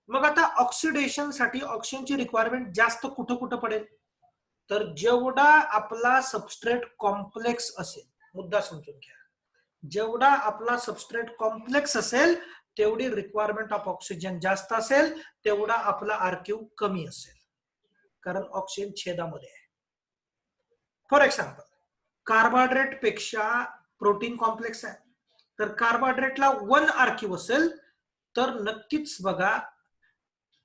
Speaker 1: मग आता ऑक्सिडेशन साठी ऑक्सिजनची रिक्वायरमेंट जास्त कुठं कुठं पडेल, तर जेवढा आपला सबस्ट्रेट कॉम्प्लेक्स असेल, मुद्दा समजून घ्या, जेवढा आपला सबस्ट्रेट कॉम्प्लेक्स असेल तेवढी रिक्वायरमेंट ऑफ ऑक्सिजन जास्त असेल, तेवढा आपला आरक्यू कमी असेल, कारण ऑक्सिजन छेदामध्ये आहे. फॉर एक्झाम्पल, कार्बोहायड्रेट पेक्षा प्रोटीन कॉम्प्लेक्स आहे, तर कार्बोहायड्रेटला 1 आरक्यू असेल तर नक्कीच बघा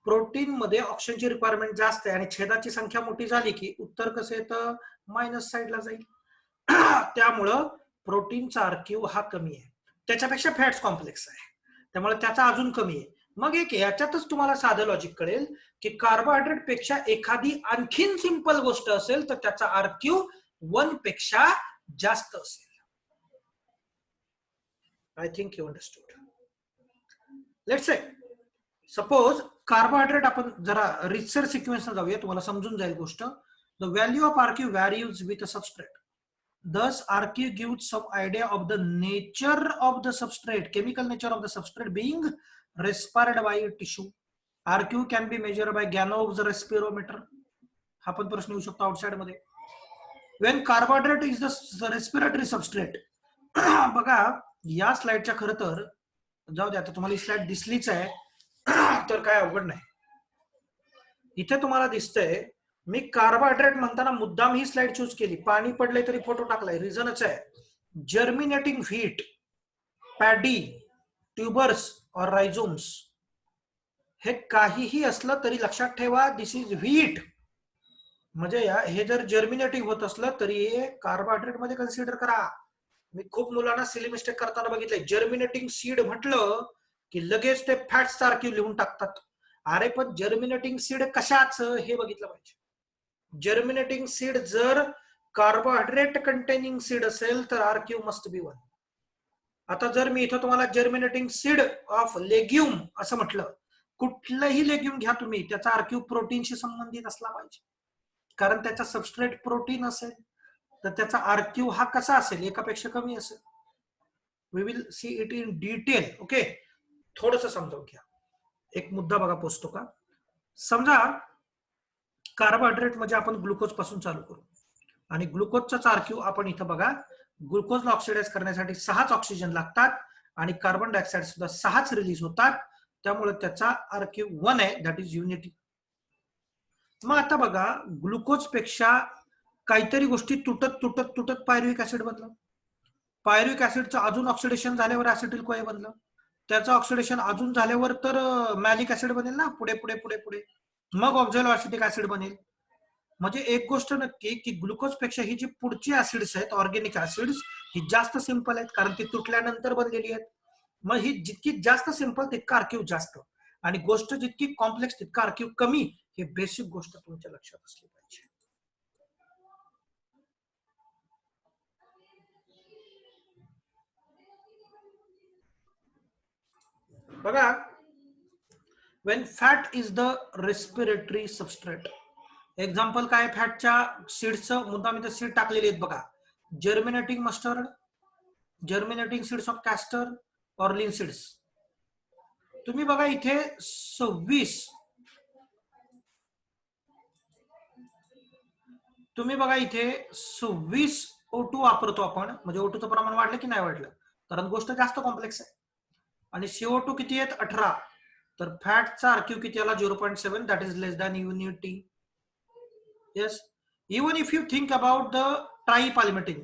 Speaker 1: प्रोटीन मध्ये ऑक्सिजनची रिक्वायरमेंट जास्त आहे आणि छेदाची संख्या मोठी झाली की उत्तर कसं येतं, मायनस साईडला जाईल. त्यामुळं प्रोटीनचा आरक्यू हा कमी आहे, त्याच्यापेक्षा फॅट्स कॉम्प्लेक्स आहे, त्यामुळे त्याचा अजून कमी आहे. मग एक याच्यातच तुम्हाला साधं लॉजिक कळेल की कार्बोहायड्रेट पेक्षा एखादी आणखीन सिंपल गोष्ट असेल तर त्याचा आरक्यू 1 पेक्षा जास्त असेल. I think you understood. Let's say suppose carbohydrate, आपण जरा रिसर सिक्वेन्स जाऊया, तुम्हाला समजून जाईल गोष्ट. The value of RQ varies with a substrate. Thus, RQ gives some idea of the nature of the substrate, chemical nature of the substrate being respired by tissue. RQ can be measured by Gano's respirometer. हा पण प्रश्न येऊ शकतो outside मध्ये. When carbohydrate is the respiratory substrate. बघा या स्लाइडच्या खरं तर जाऊ द्या, आता तुम्हाला ही स्लाइड दिसलीच आहे तर काय अवघड नाही. इथे तुम्हाला दिसतंय, मी कार्बोहायड्रेट म्हणताना मुद्दाम ही स्लाइड चूज केली, पाणी पडले तरी फोटो टाकलाय, रिझनच आहे जर्मिनेटिंग व्हीट, पॅडी, ट्युबर्स और रायझोम्स, हे काहीही असलं तरी लक्षात ठेवा दिस इज व्हीट. म्हणजे हे जर जर्मिनेटिंग होत असलं तरी हे कार्बोहायड्रेट मध्ये कन्सिडर करा. मी खूप मुलांना सिली मिस्टेक करताना बघितलंय, जर्मिनेटिंग सीड म्हटलं की लगेच ते फॅट्स आरक्यू लिहून टाकतात. अरे पण जर्मिनेटिंग सीड कशाच हे बघितलं पाहिजे. जर्मिनेटिंग सीड जर कार्बोहायड्रेट कंटेनिंग सीड असेल तर आरक्यू मस्ट बी 1. आता जर मी इथं तुम्हाला जर्मिनेटिंग सीड ऑफ लेग्युम असं म्हटलं, कुठलंही लेग्युम घ्या तुम्ही, त्याचा आरक्यू प्रोटीनशी संबंधित असला पाहिजे, कारण त्याचा सबस्ट्रेट प्रोटीन असेल तर त्याचा आरक्यू हा कसा असेल, एकापेक्षा कमी असेल. We will see it in detail. Okay, थोडस समजावून घ्या. एक मुद्दा बघा पोचतो का. समजा कार्बोहायड्रेट म्हणजे आपण ग्लुकोज पासून चालू करू आणि ग्लुकोजचा आरक्यू आपण इथं बघा, ग्लुकोजला ऑक्सिडाइज करण्यासाठी 6च ऑक्सिजन लागतात आणि कार्बन डायऑक्साईड सुद्धा 6च रिलीज होतात, त्यामुळे त्याचा आरक्यू 1 आहे, दॅट इज युनिटी. मग आता बघा ग्लुकोज पेक्षा काहीतरी गोष्टी तुटत तुटत तुटत पायरुविक ऍसिड बनलं, पायरुविक ऍसिडचं अजून ऑक्सिडेशन झाल्यावर ऍसिटिल कोए बनलं, त्याचं ऑक्सिडेशन अजून झाल्यावर तर मॅलिक ऍसिड बनेल ना, पुढे पुढे पुढे पुढे, मग ऑक्झॅलो ऍसिटिक ऍसिड बनेल. म्हणजे एक गोष्ट नक्की की ग्लुकोज पेक्षा ही जी पुढची ऍसिड्स आहेत, ऑर्गेनिक ऍसिड्स, ही जास्त सिंपल आहेत कारण ती तुटल्यानंतर बनलेली आहेत. मग ही जितकी जास्त सिंपल तितका आरक्यू जास्त, आणि गोष्ट जितकी कॉम्प्लेक्स तितका आरक्यू कमी. हे बेसिक गोष्ट तुमच्या लक्षात असली पाहिजे. बघा, when fat is the respiratory substrate. Example काय फॅटच्या सीड्सचं, मुद्दा मी तर सीड टाकलेली आहेत बघा, germinating mustard, germinating seeds of castor और लिनसीड्स. तुम्ही बघा इथे 26, तुम्ही बघा इथे 26 O2 वापरतो आपण, म्हणजे O2चं प्रमाण वाढलं की नाही वाढलं, कारण गोष्ट जास्त कॉम्प्लेक्स आहे. आणि CO2 किती आहेत, 18, तर फॅटचा आरक्यू किती आला, 0.7, that is less than unity. Yes, even if you think about the tripalmitin,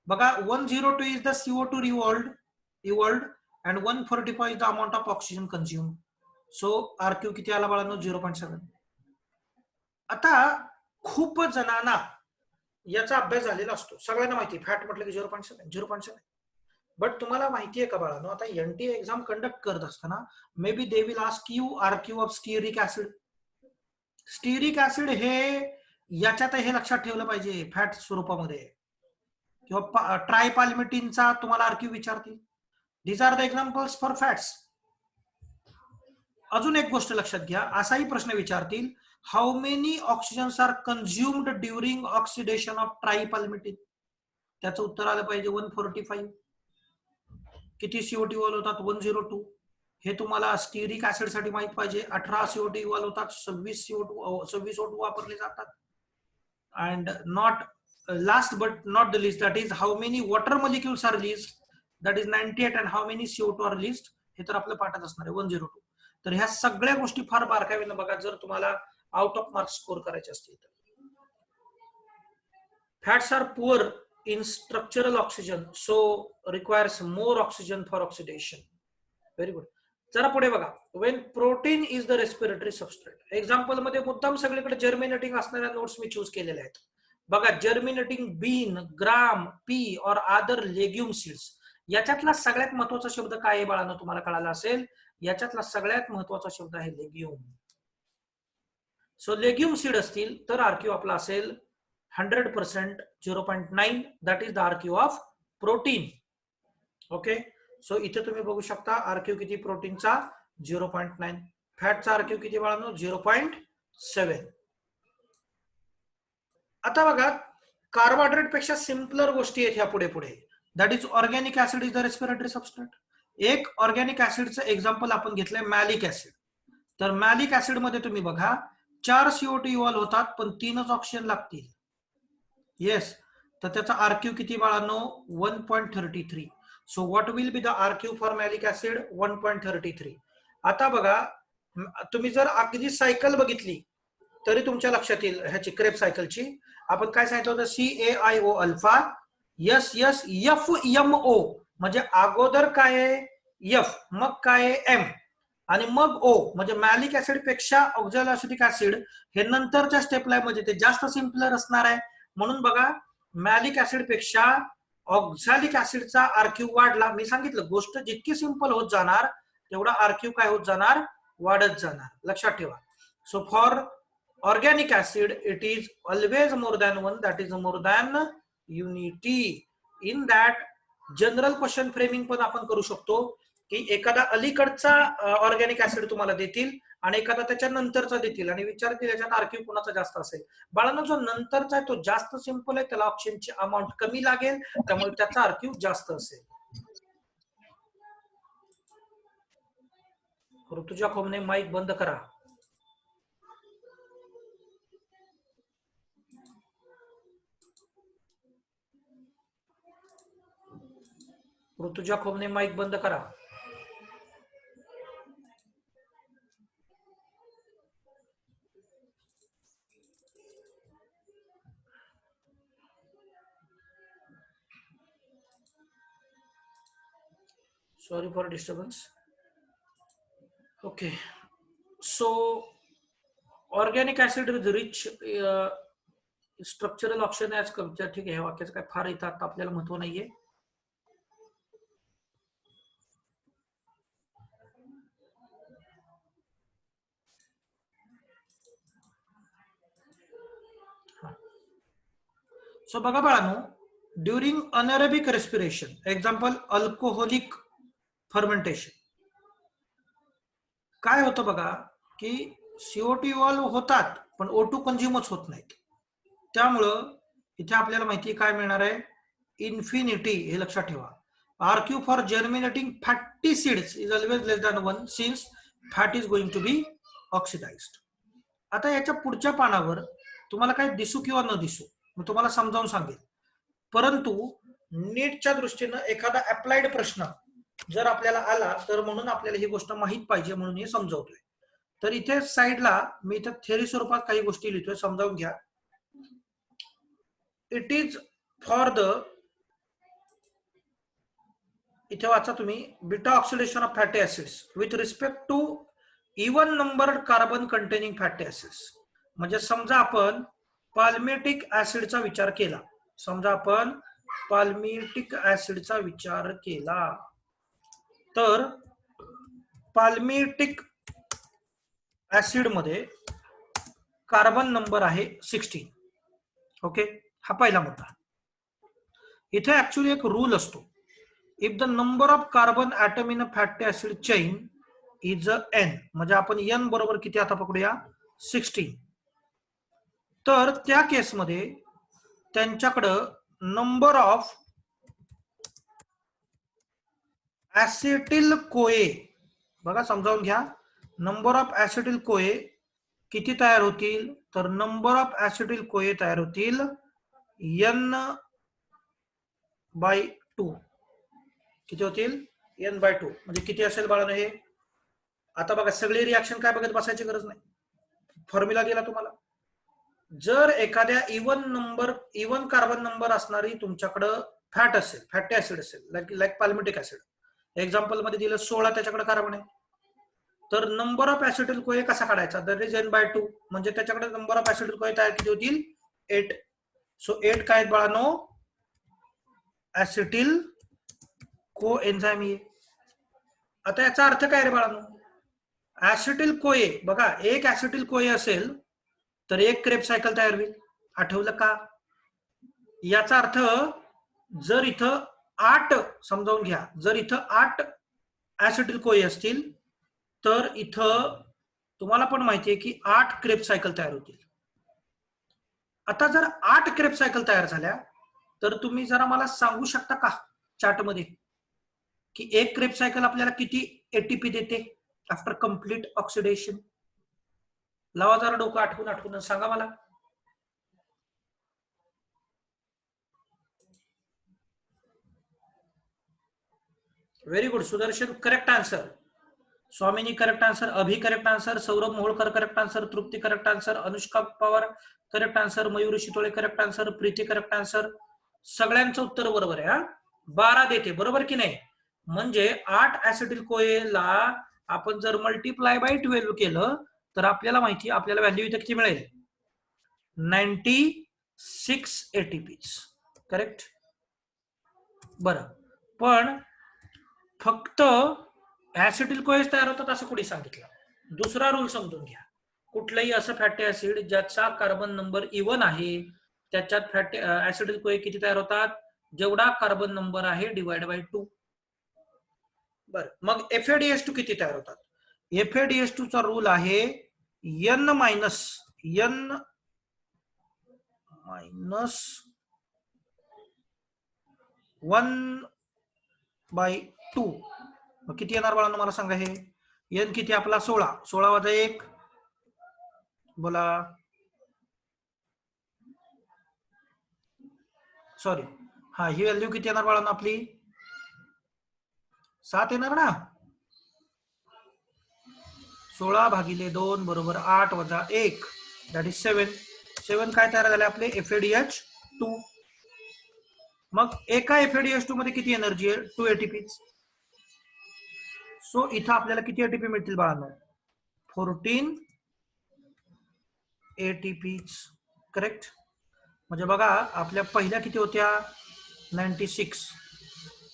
Speaker 1: बघा 102 is the CO2 evolved and 145 is the amount of oxygen consumed. So RQ किती आला बाळांनो, 0.7. आता खूप जणांना याचा अभ्यास झालेला असतो, सगळ्यांना माहिती फॅट म्हटलं की 0.7. बट तुम्हाला माहिती आहे का बाळांनो, आता एनटी एक्झाम कंडक्ट करत असताना may be they will ask you RQ of stearic acid. Stearic acid हे याच्यात हे लक्षात ठेवलं पाहिजे, फॅट स्वरूपामध्ये, किंवा ट्रायपाल्मिटिनचा तुम्हाला आरक्यू विचारतील. These are the examples for fats. अजून एक गोष्ट लक्षात घ्या, असाही प्रश्न विचारतील, how many oxygens are consumed during oxidation of tripalmitin. त्याचं उत्तर आलं पाहिजे 145. किती CO2 होतात, 102. हे तुम्हाला स्टिअरिक ऍसिड साठी माहित पाहिजे. 18 CO2 इव्हॉल्व होतात, 26 O2 वापरले जातात. And not last but not the least, that is how many water molecules are release, that is 98, and how many CO2 are release, हे तर आपल्या पाठात असणार आहे 102. तर ह्या सगळ्या गोष्टी फार बारकाईने बघा जर तुम्हाला आउट ऑफ मार्क्स स्कोर करायचे असतील. Fats are poor in structural oxygen, so requires more oxygen for oxidation. Very good. जरा पुढे बघा, when protein is the respiratory substrate. Example मध्ये मुद्दाम सगळीकडे जर्मिनेटिंग असणाऱ्या नोट्स मी चूज केलेल्या आहेत. बघा, जर्मिनेटिंग बीन, ग्राम, पी और अदर लेग्युम सीड्स. याच्यातला सगळ्यात महत्वाचा शब्द काय आहे बाळांनो, तुम्हाला कळाला असेल. याच्यातला सगळ्यात महत्वाचा शब्द आहे लेग्युम. सो लेग्युम सीड असतील तर आरक्यू आपला असेल 100%, 0.9, that is the RQ of protein. Okay, so इथे तुम्ही बघू शकता आरक्यू किती प्रोटीनचा 0.9, फॅटचा आरक्यू किती बाळांनो 0.7. आता बघा, कार्बोहायड्रेट पेक्षा सिम्पलर गोष्टी आहेत ह्या पुढे पुढे. That is organic acid is the respiratory substrate. एक ऑर्गॅनिक ऍसिडचं एक्झाम्पल आपण घेतलंय मॅलिक ऍसिड. तर मॅलिक ऍसिड मध्ये तुम्ही बघा 4 CO2 इव्हॉल्व होतात पण 3च ऑक्सिजन लागतील. येस, तर त्याचा आरक्यू किती बाळांनो 1.33. So what will be the RQ for malic acid 1.33. आता बघा, तुम्ही जर अगदी सायकल बघितली तरी तुमच्या लक्षात येईल ह्याची क्रेब सायकलची. आपण काय सांगितलं होतं, CaIO अल्फा, SSFMO, म्हणजे अगोदर काय आहे F, मग काय आहे M, आणि मग O, म्हणजे मॅलिक ऍसिड पेक्षा ऑक्झॅलिक ऍसिड हे नंतरच्या स्टेपला म्हणजे ते जास्त सिम्पलर असणार आहे. म्हणून बघा, मॅलिक ऍसिड पेक्षा ऑक्झॅलिक ऍसिडचा आरक्यू वाढला. मी सांगितलं गोष्ट जितकी सिंपल होत जाणार तेवढा आरक्यू काय होत जाणार, वाढत जाणार. लक्षात ठेवा. So for organic acid it is always more than 1, that is more than unity. In that general question framing पण आपण करू शकतो की एखादा अलीकडचा ऑर्गॅनिक ऍसिड तुम्हाला देतील आणि एखादा त्याच्या नंतरचा देतील आणि विचारतील याच्यात आरक्यू कोणाचा जास्त असेल. बाळांनो, जो नंतरचा आहे तो जास्त सिंपल आहे, त्याला ऑक्सिजनची अमाऊंट कमी लागेल, त्यामुळे त्याचा आरक्यू जास्त असेल. ऋतुजा खोमने माईक बंद करा. ऋतुजा खोमने माईक बंद करा. Sorry for disturbance. Okay, so organic acid is rich structural oxygen as compared. ठीक आहे, वाक्याचं काय फार इथं आता आपल्याला महत्व नाहीये. सो बघा बाळांनो, during anaerobic respiration, example alcoholic fermentation, काय होतं बघा की CO2 इव्हॉल्व होतात पण O2 कंझ्युमच होत नाहीत. त्यामुळं इथे आपल्याला माहिती काय मिळणार आहे, इन्फिनिटी. हे लक्षात ठेवा. RQ for germinating fatty seeds is always less than 1 since fat is going to be oxidised. आता याच्या पुढच्या पानावर तुम्हाला काय दिसू किंवा न दिसू मी तुम्हाला समजावून सांगेल, परंतु नीटच्या दृष्टीनं एखादा अप्लाइड प्रश्न जर आपल्याला आला तर म्हणून आपल्याला ही गोष्ट माहित पाहिजे म्हणून हे समजावतोय. तर इथे साइडला मी इथे थेअरी स्वरूपात काही गोष्टी लिहितोय, समजावून घ्या. इट इज फॉर द, इथे वाचा तुम्ही, beta oxidation of fatty acids with respect to even numbered carbon containing fatty acids. म्हणजे समजा आपण पाल्मिटिक ऍसिडचा विचार केला, समजा आपण पाल्मिटिक ऍसिडचा विचार केला, तर पाल्मिटिक ऍसिड मध्ये कार्बन नंबर आहे 16. ओके, हा पहिला मुद्दा. इथे ऍक्च्युअली एक रूल असतो, if the number of carbon atom in a fatty acid chain is n, म्हणजे आपण n बरोबर किती आता पकडूया 16, तर त्या केसमध्ये त्यांच्याकडं नंबर ऑफ ऍसिटिल कोए बघा समजावून घ्या. नंबर ऑफ ऍसिटिल कोए किती तयार होतील, तर नंबर ऑफ ऍसिटिल कोए तयार होतील n/2. किती होतील, n/2. म्हणजे किती असेल बाळांनो हे. आता बघा सगळे रिॲक्शन काय बघत बसायची गरज नाही, फॉर्म्युला दिला तुम्हाला. जर एखाद्या इवन कार्बन नंबर असणारी तुमच्याकडे फॅट असेल, फॅटी ऍसिड असेल, लाईक पाल्मिटिक ऍसिड, एक्झाम्पल मध्ये दिलं 16, त्याच्याकडे कार्बन आहे, तर नंबर ऑफ ऍसिटिल कोए कसा काढायचा, दॅट इज n/2. म्हणजे त्याच्याकडे नंबर ऑफ ऍसिटिल कोए तयार किती होतील, 8. सो 8 काय बाळांनो, ऍसिटिल को एन्झाइम आहे. आता याचा अर्थ काय रे बाळांनो, ऍसिटिल कोए बघा, एक ऍसिटिल कोए असेल तर एक क्रेब सायकल तयार होईल. आठवलं का? याचा अर्थ जर इथं 8, समजावून घ्या, जर इथं 8 ऍसिटिल कोए असतील तर इथं तुम्हाला पण माहितीये की 8 क्रेब सायकल तयार होतील. आता जर 8 क्रेब सायकल तयार झाल्या तर तुम्ही जरा मला सांगू शकता का चार्टमध्ये की एक क्रेब सायकल आपल्याला किती एटीपी देते आफ्टर कंप्लीट ऑक्सिडेशन? लावा जरा डोकं आठवून आठवून सांगा मला. Very good Sudarshan, correct answer. Swamini correct answer, Abhi correct answer, Saurabh Moholkar correct answer, Trupti correct answer, Anushka Pawar correct answer, Mayur Shitole correct answer, Preeti correct answer. सगळ्यांचं उत्तर बरोबर आहे. 12 देते, बरोबर की नाही? म्हणजे 8 ऍसिटिल कोएला आपण जर मल्टिप्लाय बाय 12 केलं तर आपल्याला माहिती, आपल्याला व्हॅल्यू इथे किती मिळेल, 96 एटीपी. करेक्ट. बरं, पण फक्त ऍसिटिल कोएच तयार होतात असं कुणी सांगितलं? दुसरा रूल समजून घ्या. कुठलंही असं फॅटी ऍसिड ज्याचा कार्बन नंबर इवन आहे त्याच्यात फॅटी ऍसिटिल कोए किती तयार होतात, जेवढा कार्बन नंबर आहे डिवाइड बाय 2. बर, मग FADH2 किती तयार होतात? FADH2 चा रूल आहे n मायनस 1/2. मग किती येणार बाळांनो मला सांगा. हे n किती आपला 16, 16 वजा 1 बोला, सॉरी, हा ही व्हॅल्यू किती येणार बाळांनो आपली, 7 येणार ना. 16/2 बरोबर 8 वजा 1 दॅट इज 7. 7 काय तयार झाले आपले, FADH2. मग एका FADH2 मध्ये किती एनर्जी आहे, 2 एटीपी. सो इथं आपल्याला किती एटीपी मिळतील बाळांनो, 14 एटीपी. करेक्ट. म्हणजे बघा आपल्या पहिल्या किती होत्या, 96,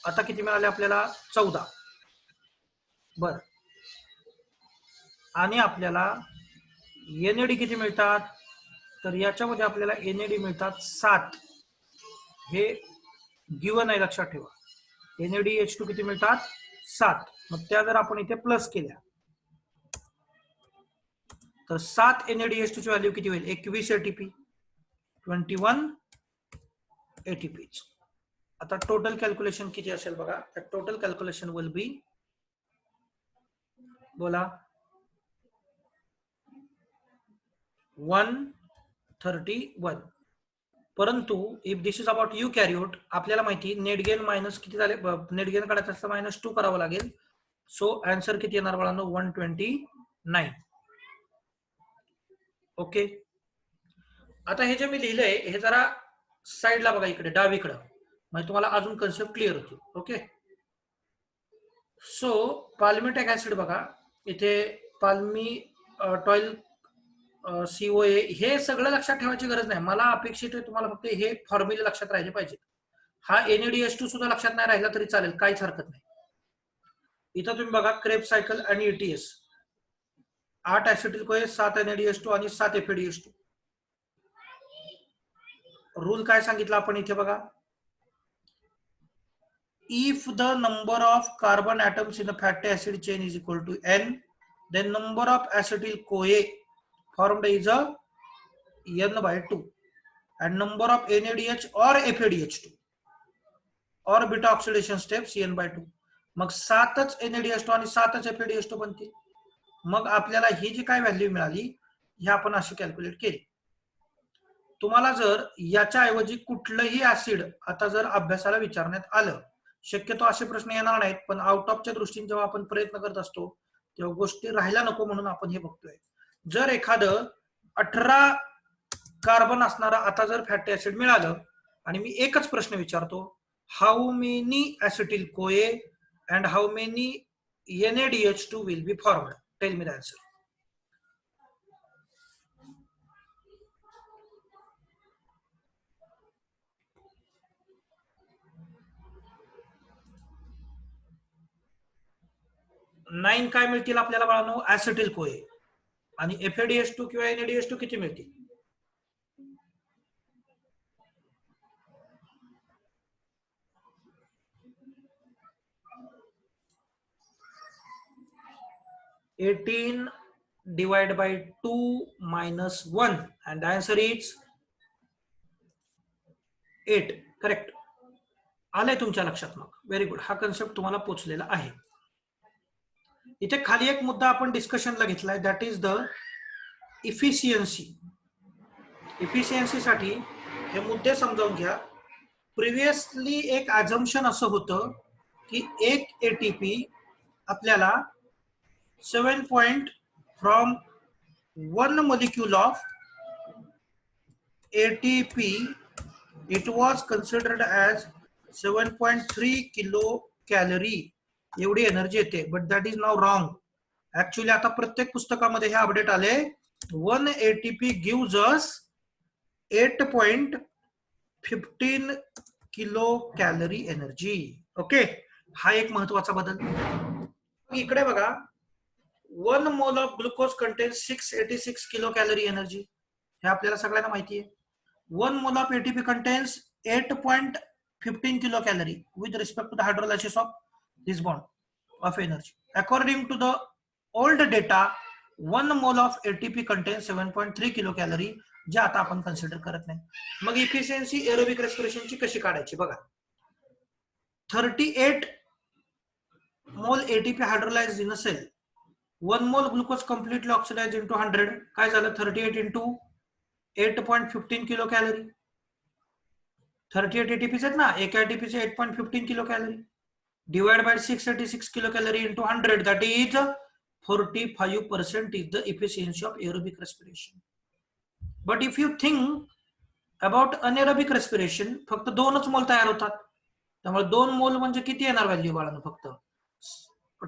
Speaker 1: आता किती मिळाले आपल्याला, 14. बर, आणि आपल्याला NAD किती मिळतात, तर याच्यामध्ये आपल्याला NAD मिळतात 7. हे गिवन आहे, लक्षात ठेवा. NADH2 किती मिळतात, 7. मग त्या जर आपण इथे प्लस केल्या तर 7 NADH2 ची व्हॅल्यू किती होईल, 21 एटीपी, 21 एटीपी. आता टोटल कॅल्क्युलेशन किती असेल बघा, तर टोटल कॅल्क्युलेशन विल बी, बोला, 131. परंतु इफ दिस इज अबाउट युकॅरियोट, आपल्याला माहिती नेट गेन मायनस किती झाले, नेट गेन काढायचं असतं -2 करावं लागेल. सो आन्सर किती येणार बाळांनो, 129. ओके. आता हे जे मी लिहिलंय हे जरा साईडला बघा, इकडे डावीकडं, म्हणजे तुम्हाला अजून कन्सेप्ट क्लिअर होतील. ओके. सो पाल्मिटिक ऍसिड बघा, इथे पाल्मी टॉयल COA, हे सगळं लक्षात ठेवायची गरज नाही. मला अपेक्षित आहे तुम्हाला फक्त हे फॉर्म्युले लक्षात राहिले पाहिजे. हा NADH2 सुद्धा लक्षात नाही राहिला तरी चालेल, काहीच हरकत नाही. इथं तुम्ही बघा क्रेब सायकल आणि ETS, 8 ऍसिटिल कोए, 7 NADH2 आणि 7 FADH2. रूल काय सांगितलं आपण इथे बघा, if the number of carbon atoms in a fatty acid chain is equal to n, then number of acetyl CoA formed is a n/2, and number of NADH or FADH2 or beta oxidation steps n/2. मग 7च NaDH2 आणि 7च FeDH2 बनतील. मग आपल्याला ही जी काय value मिळाली ही आपण अशी calculate केली. तुम्हाला जर याच्या ऐवजी कुठलंही ऍसिड आता जर अभ्यासाला विचारण्यात आलं, शक्यतो असे प्रश्न येणार नाहीत, पण आउट ऑफच्या दृष्टीने जेव्हा आपण प्रयत्न करत असतो तेव्हा गोष्टी राहायला नको म्हणून आपण हे बघतोय. जर एखादं 18 कार्बन असणारा आता जर फॅटी ऍसिड मिळालं आणि मी एकच प्रश्न विचारतो, हाऊ मेनी ऍसिटिल कोए and how many NaDH2 will be formed, tell me the answer. Nine काय मिळतील आपल्याला बाळांनो? ऍसिटिल कोए. आणि FeDH2 किंवा NaDH2 किती मिळतील? (18 divided by 2 minus 1) and the answer is 8. Correct. आलंय तुमच्या लक्षात? मग व्हेरी गुड, हा कन्सेप्ट तुम्हाला पोचलेला आहे. इथे खाली एक मुद्दा आपण डिस्कशनला घेतलाय, दॅट इज द इफिशियन्सी. इफिशियन्सीसाठी हे मुद्दे समजावून घ्या. प्रिव्हियसली एक अझम्पशन असं होतं की एक ATP आपल्याला 7 from 1 molecule of ATP it was considered as 7.3 kilocalorie एवढी एनर्जी येते. But that is now wrong. Actually आता प्रत्येक पुस्तकामध्ये हे अपडेट आले, 1 ATP gives us 8.15 kilo calorie energy. Okay, हा एक महत्वाचा बदल. इकडे बघा, 1 mole of glucose contains 686 kilo calorie energy, हे आपल्याला सगळ्यांना माहिती आहे. 1 mole of ATP contains 8.15 kilocalorie with respect to the hydrolysis of this bond of energy. According to the old data, 1 mole of ATP contains 7.3 kilocalorie, जे आता आपण consider करत नाही. मग इफिशियन्सी एरोबिक रेस्पिरेशनची कशी काढायची बघा. 38 मोल ATP हायड्रोलाइज्ड इन अ सेल, 1 मोल ग्लुकोज कम्प्लिटली ऑक्सिडाइज इंटू 100, काय झालं? 38 इंटू 8.15 किलो कॅलरी. 38 ATPs आहेत ना, एक ATP चे 8.15 kilo calorie divide by 686 kilo calorie into 100, that is 45% is the efficiency of aerobic respiration. But if you think about anaerobic respiration, फक्त 2च मोल तयार होतात. त्यामुळे 2 मोल म्हणजे किती येणार व्हॅल्यू बाळांनो? फक्त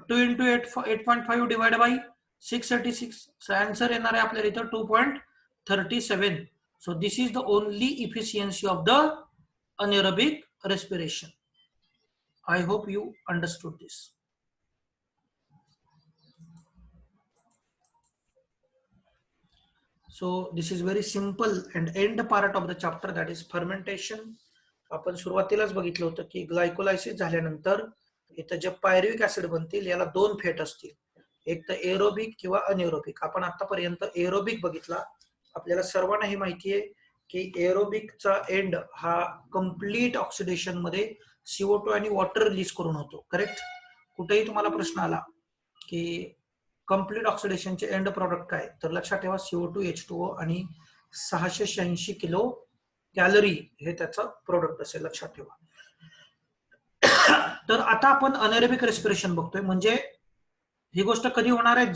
Speaker 1: 2 into 8.5 divide by 686. So answer येणार आहे आपल्याला इथं 2.37. So this is the only efficiency of the anaerobic respiration. I hope you understood this. So this is very simple and end part of the chapter, that is fermentation. आपण सुरुवातीलाच बघितलं होतं की glycolysis झाल्यानंतर इथं जे पायरुविक ऍसिड बनतील याला 2 फेट असतील, एक तर एरोबिक किंवा अनएरोबिक. आपण आतापर्यंत एरोबिक बघितला. आपल्याला सर्वांना ही माहिती आहे की एरोबिकचा एंड हा कंप्लीट ऑक्सिडेशन मध्ये CO2 आणि वॉटर रिलीज करून होतो. करेक्ट. कुठेही तुम्हाला प्रश्न आला की कंप्लीट ऑक्सिडेशनचे एंड प्रोडक्ट काय, तर लक्षात ठेवा CO2 H2O आणि 686 किलो कॅलरी हे त्याचं प्रोडक्ट असेल, लक्षात ठेवा. तर आता आपण अनएरोबिक रेस्पिरेशन बघतोय. म्हणजे ही गोष्ट कधी होणार आहे?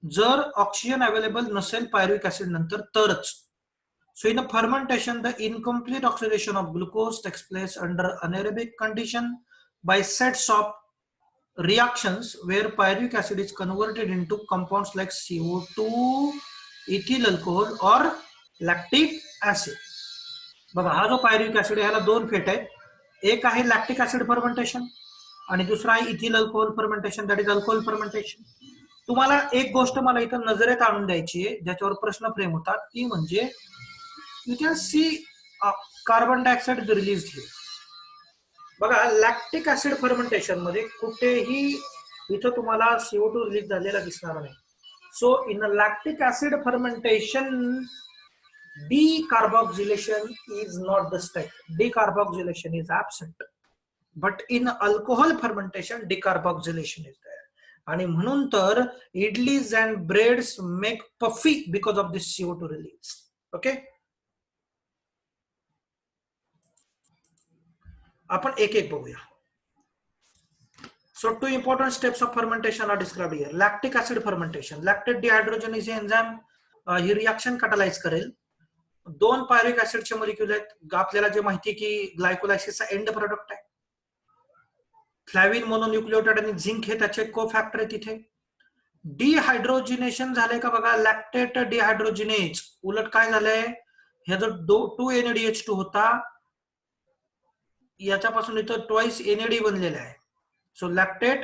Speaker 1: जर ऑक्सिजन अवेलेबल नसेल पायरुविक ऍसिड नंतर तरच. So in a fermentation, the incomplete oxidation of glucose takes place under anaerobic condition by sets of reactions where pyruvic acid is converted into compounds like CO2, ethyl alcohol or lactic acid. बघा, हा जो pyruvic acid आहे ह्याला 2 फेट आहेत. एक आहे lactic acid fermentation आणि दुसरा आहे ethyl alcohol fermentation, that is alcohol fermentation. तुम्हाला एक गोष्ट मला इथं नजरेत आणून द्यायची आहे ज्याच्यावर प्रश्न फ्रेम होतात, ती म्हणजे you can see carbon dioxide released here. बघा, लॅक्टिक ऍसिड फर्मेंटेशन मध्ये कुठेही इथं तुम्हाला CO2 रिलीज झालेला दिसणार नाही. So in lactic acid fermentation decarboxylation is not the step. Decarboxylation is absent. But in alcohol fermentation decarboxylation is there. आणि म्हणून तर idlis and breads make puffy because of this CO2 release. Okay, आपण एक एक बघूया. So 2 important steps of fermentation are described here. Lactic acid fermentation. Lactate dehydrogenase enzyme he reaction कॅटलाइज करेल. 2 पायरिक ऍसिडचे molecule आहेत. आपल्याला जे माहिती की ग्लायकोलायसिसचा एंड प्रोडक्ट आहे. फ्लॅविन मोनोन्यूक्लियोटाइड आणि झिंक हे त्याचे को फॅक्टर आहे. तिथे डिहायड्रोजिनेशन झालंय का बघा. लॅक्टेट डिहायड्रोजिनेज उलट काय झालंय, ह्या जो 2 NADH2 होता याच्यापासून इथं ट्वाइस NAD बनलेला आहे. सो लॅक्टेट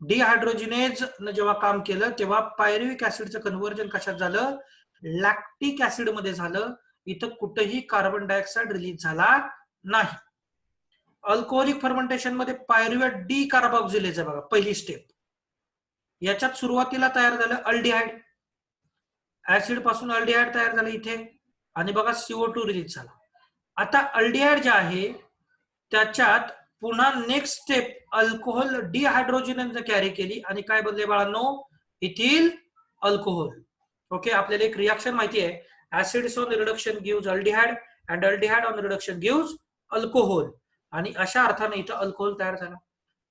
Speaker 1: डिहायड्रोजिनेज न जेव्हा काम केलं तेव्हा पायरुविक ऍसिडचं कन्व्हर्जन कशात झालं, लॅक्टिक ऍसिड मध्ये झालं. इथं कुठेही कार्बन डायऑक्साइड रिलीज झाला नाही. अल्कोहोलिक फर्मेंटेशन मध्ये पायरुवेट डी कार्बोक्सिलेज आहे बघा, पहिली स्टेप. याच्यात सुरुवातीला तयार झालं अल्डिहाइड, ऍसिड पासून अल्डिहाइड तयार झालं इथे, आणि बघा CO2 रिलीज झाला. आता अल्डिहाइड जे आहे त्याच्यात पुन्हा नेक्स्ट स्टेप अल्कोहोल डिहायड्रोजनेजने कॅरी केली आणि काय बनले बाळांनो, इथिल अल्कोहोल. ओके, आपल्याला एक रिएक्शन माहिती आहे, acids on reduction gives aldehyde and aldehyde on reduction gives alcohol. आणि अशा अर्थाने इथं अल्कोहोल तयार झाला.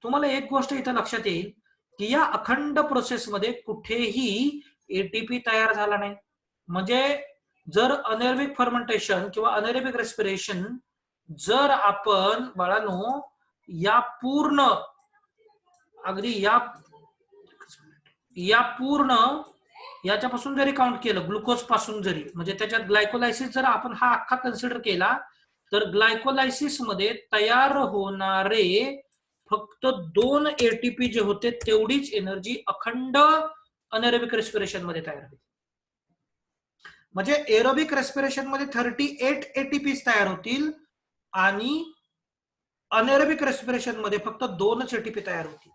Speaker 1: तुम्हाला एक गोष्ट इथं लक्षात येईल की या अखंड प्रोसेसमध्ये कुठेही ATP तयार झाला नाही. म्हणजे जर अनएरोबिक फर्मेंटेशन किंवा अनएरोबिक रेस्पिरेशन जर आपण बाळांनो या पूर्ण अगदी या पूर्ण याच्यापासून जरी काउंट केलं, ग्लुकोज पासून जरी, म्हणजे त्याच्यात ग्लायकोलायसिस जर आपण हा अख्खा कन्सिडर केला तर ग्लायकोलायसिस मध्ये तयार होणारे फक्त 2 ATP जे होते तेवढीच एनर्जी अखंड अनएरोबिक रेस्पिरेशन मध्ये तयार होते. म्हणजे एरोबिक रेस्पिरेशन मध्ये 38 ATPs तयार होतील आणि अनएरोबिक रेस्पिरेशन मध्ये फक्त 2च ATP तयार होतील.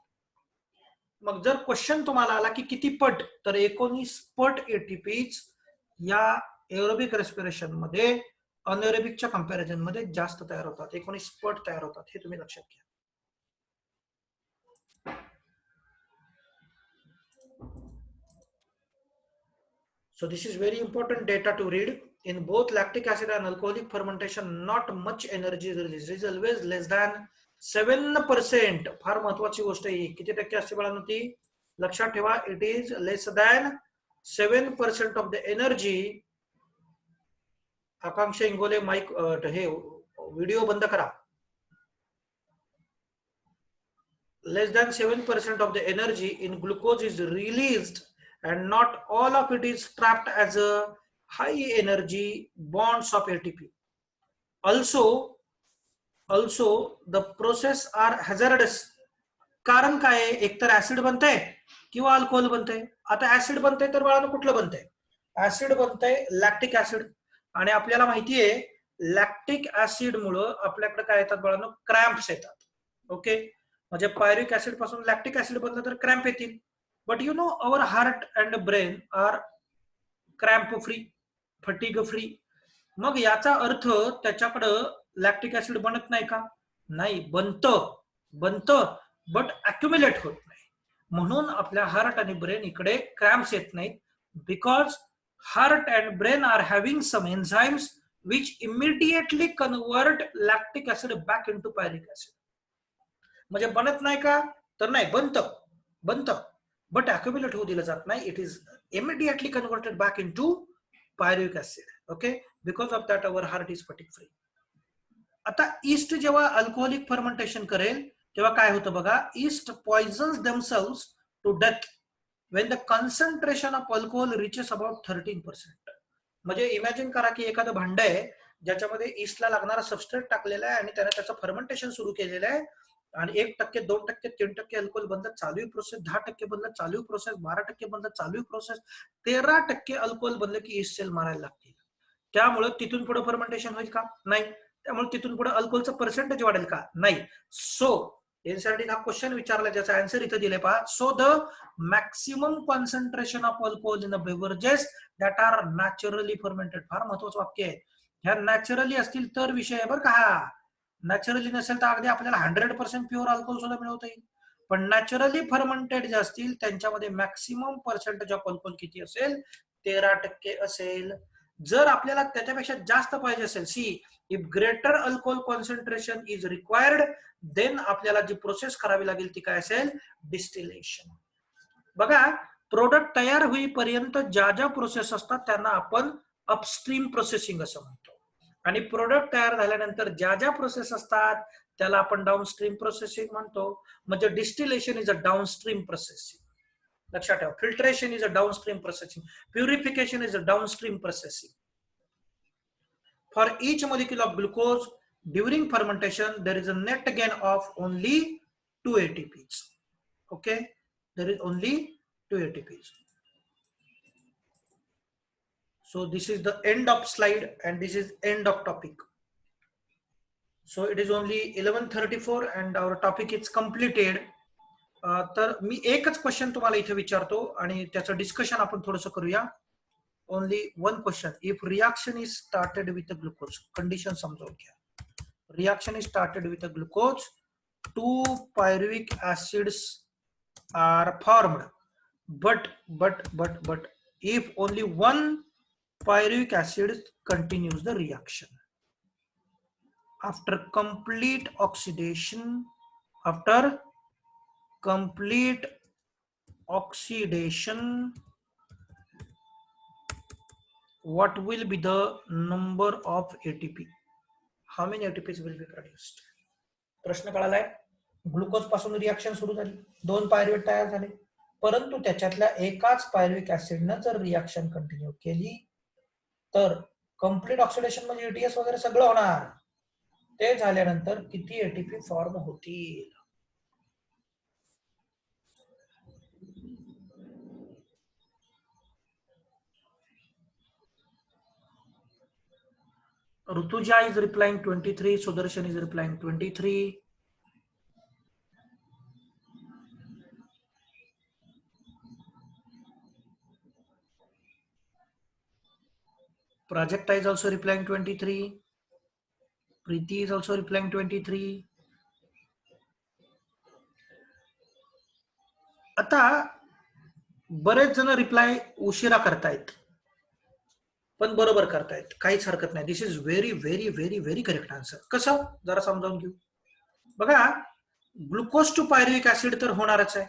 Speaker 1: मग जर क्वेश्चन तुम्हाला आला की किती पट, तर 19 पट ATPs या एरोबिक रेस्पिरेशन मध्ये अनएरोबिकच्या कंपॅरिझन मध्ये जास्त तयार होतात. 19 पट तयार होतात, हे तुम्ही लक्षात घ्या. So this is very important data to read. In both lactic acid and alcoholic fermentation, not much energy is released. It is always less than 7%. फार महत्वाची गोष्ट आहे. किती टक्के असते बाळांनो ती लक्षात ठेवा. It is less than 7% of the energy. Akanksha Ingole mike हे व्हिडिओ बंद करा. Less than 7% of the energy in glucose is released and not all of it is trapped as a high energy bonds of ATP. Also the process are hazardous. कारण काय आहे, एकतर acid बनतंय किंवा alcohol बनतंय. आता acid बनतंय तर बाळांनो कुठलं बनतंय, acid बनतंय lactic acid. आणि आपल्याला माहिती आहे लॅक्टिक ऍसिड मुळे आपल्याकडे काय येतात बाळांनो, क्रॅम्प्स येतात. ओके, म्हणजे पायरिक ऍसिड पासून लॅक्टिक ऍसिड बनलं तर क्रॅम्प येतील. But you know our heart and brain are cramp free, fatigue free. मग याचा अर्थ त्याच्याकडं लॅक्टिक ऍसिड बनत नाही का, नाही, बनतं बट अक्युमुलेट होत नाही. म्हणून आपल्या हार्ट आणि ब्रेन इकडे क्रॅम्प्स येत नाहीत, because heart and brain are having some enzymes which immediately convert lactic acid back into pyric acid. म्हणजे बनत नाही का, तर नाही, बनतं बट अक्युमुलेट होऊ दिलं जात नाही. It is immediately converted back into pyruvic acid. Okay, because of that our heart is fatigue free. आता ईस्ट जेव्हा अल्कोहोलिक फर्मेंटेशन करेल तेव्हा काय होतं बघा, yeast poisons themselves to death when the concentration of alcohol reaches about 13%. म्हणजे imagine करा की एखादं भांड आहे ज्याच्यामध्ये ईस्टला लागणारा सबस्ट्रेट टाकलेला आहे आणि त्याने त्याचं फर्मेंटेशन सुरू केलेलं आहे आणि 1%, 2%, 3% अल्कोहोल बनलं, चालू प्रोसेस. 10% बनलं, चालू प्रोसेस. 12% बनलं, चालू प्रोसेस. 13% अल्कोहोल बनलं की ईस्ट सेल मारायला लागतील. त्यामुळे तिथून पुढे फर्मेंटेशन होईल का, नाही. त्यामुळे तिथून पुढे अल्कोहोलचं पर्सेंटेज वाढेल का, नाही. सो एनसीईआरटी हा क्वेश्चन विचारला ज्याचा आन्सर इथे दिले पहा. So the maximum concentration of alcohol in the beverages that are naturally fermented. फार महत्वाचं वाक्य आहे. ह्या नॅचरली असतील तर विषय आहे बरं का. नॅचरली नसेल तर अगदी आपल्याला 100% प्युअर अल्कोहोल सुद्धा मिळवता येईल. पण नॅचरली फर्मंटेड जे असतील त्यांच्यामध्ये मॅक्सिमम पर्सेंटेज ऑफ अल्कोहोल किती असेल? 13% असेल. जर आपल्याला त्याच्यापेक्षा जास्त पाहिजे असेल, see if greater alcohol concentration is required, then आपल्याला जी प्रोसेस करावी लागेल ती काय असेल? डिस्टिलेशन. बघा, प्रोडक्ट तयार होईपर्यंत ज्या ज्या प्रोसेस असतात त्यांना आपण अपस्ट्रीम प्रोसेसिंग असं म्हणतो. आणि प्रोडक्ट तयार झाल्यानंतर ज्या ज्या प्रोसेस असतात त्याला आपण डाऊनस्ट्रीम प्रोसेसिंग म्हणतो. म्हणजे distillation is a downstream processing. लक्षात ठेवा, filtration is a downstream processing, purification is a downstream processing. For each molecule of glucose during fermentation there is a net gain of only 2 ATPs. Okay, there is only 2 ATPs. So this is the end of slide and this is end of topic. So it is only 11:34 and our topic is completed. तर मी एकच question तुम्हाला इथे विचारतो आणि त्याचं discussion आपण थोडंसं करूया. Only one question. If reaction is started with glucose, condition समजावून घ्या. Reaction is started with glucose, 2 pyruvic acids are formed, but if only one pyruvic acid continues the reaction after complete oxidation, what will be the number of ATP? How many ATPs will be produced? प्रश्न कळालाय? Glucose पासून reaction सुरू झाली, 2 pyruvate तयार झाले, परंतु त्याच्यातल्या एकाच pyruvic ऍसिडनं जर रिएक्शन कंटिन्यू केली तर कंप्लीट ऑक्सिडेशन म्हणजे ETS वगैरे सगळं होणार. ते झाल्यानंतर किती ATP फॉर्म होतील? Rutuja is replying 23, Sudarshan is replying 23. Prajakta is also replying 23. Preeti is also replying 23. आता बरेच जण रिप्लाय उशिरा करतायत पण बरोबर करतायत, काहीच हरकत नाही. This is very very very very correct answer. कसं जरा समजावून घेऊ. बघा, ग्लुकोज टू पायरुविक ऍसिड तर होणारच आहे.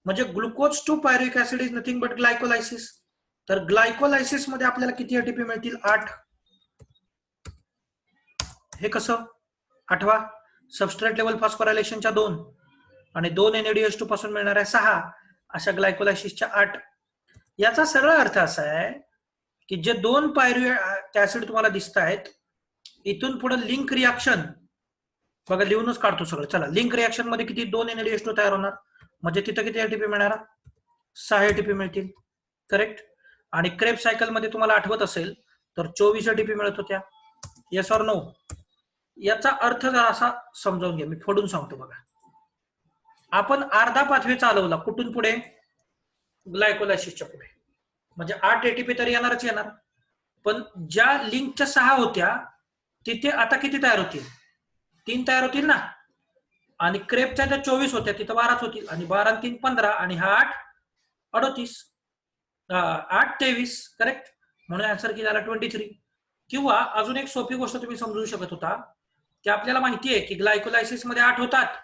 Speaker 1: म्हणजे glucose to pyruvic acid is nothing but glycolysis. तर ग्लायकोलायसिस मध्ये आपल्याला किती ATP मिळतील? 8. हे कसं? आठवा, सबस्ट्रेट लेवल फॉस्फोरायलेशनच्या 2 आणि 2 NADH2 पासून मिळणाऱ्या 6 अशा ग्लायकोलायसिसच्या 8. याचा सरळ अर्थ असा आहे की जे 2 पायरुविक ऍसिड तुम्हाला दिसत आहेत, इथून पुढे लिंक रिएक्शन बघा, लिहूनच काढतो सगळं. चला, लिंक रिएक्शन मध्ये किती? 2 NADH2 तयार होणार, म्हणजे तिथं किती ATP मिळणार? 6 ATP मिळतील. करेक्ट. आणि क्रेब सायकल मध्ये तुम्हाला आठवत असेल तर 24 ATP मिळत होत्या. Yes or no? याचा अर्थ जरा असा समजावून घ्या, मी फोडून सांगतो. बघा, आपण अर्धा पाथवे चालवला, कुठून पुढे? ग्लायकोलायसिसच्या पुढे, म्हणजे 8 ATP तर येणारच येणार. पण ज्या लिंकच्या 6 होत्या तिथे आता किती तयार होतील? 3 तयार होतील ना. आणि क्रेपच्या ज्या 24 होत्या तिथं 12च होतील. आणि 12 आणि 3 15 आणि हा 8 38, 8 23. करेक्ट. म्हणून आन्सर किती झाला? 23. किंवा अजून एक सोपी गोष्ट तुम्ही समजू शकत होता की आपल्याला माहिती आहे की ग्लायकोलायसिस मध्ये 8 होतात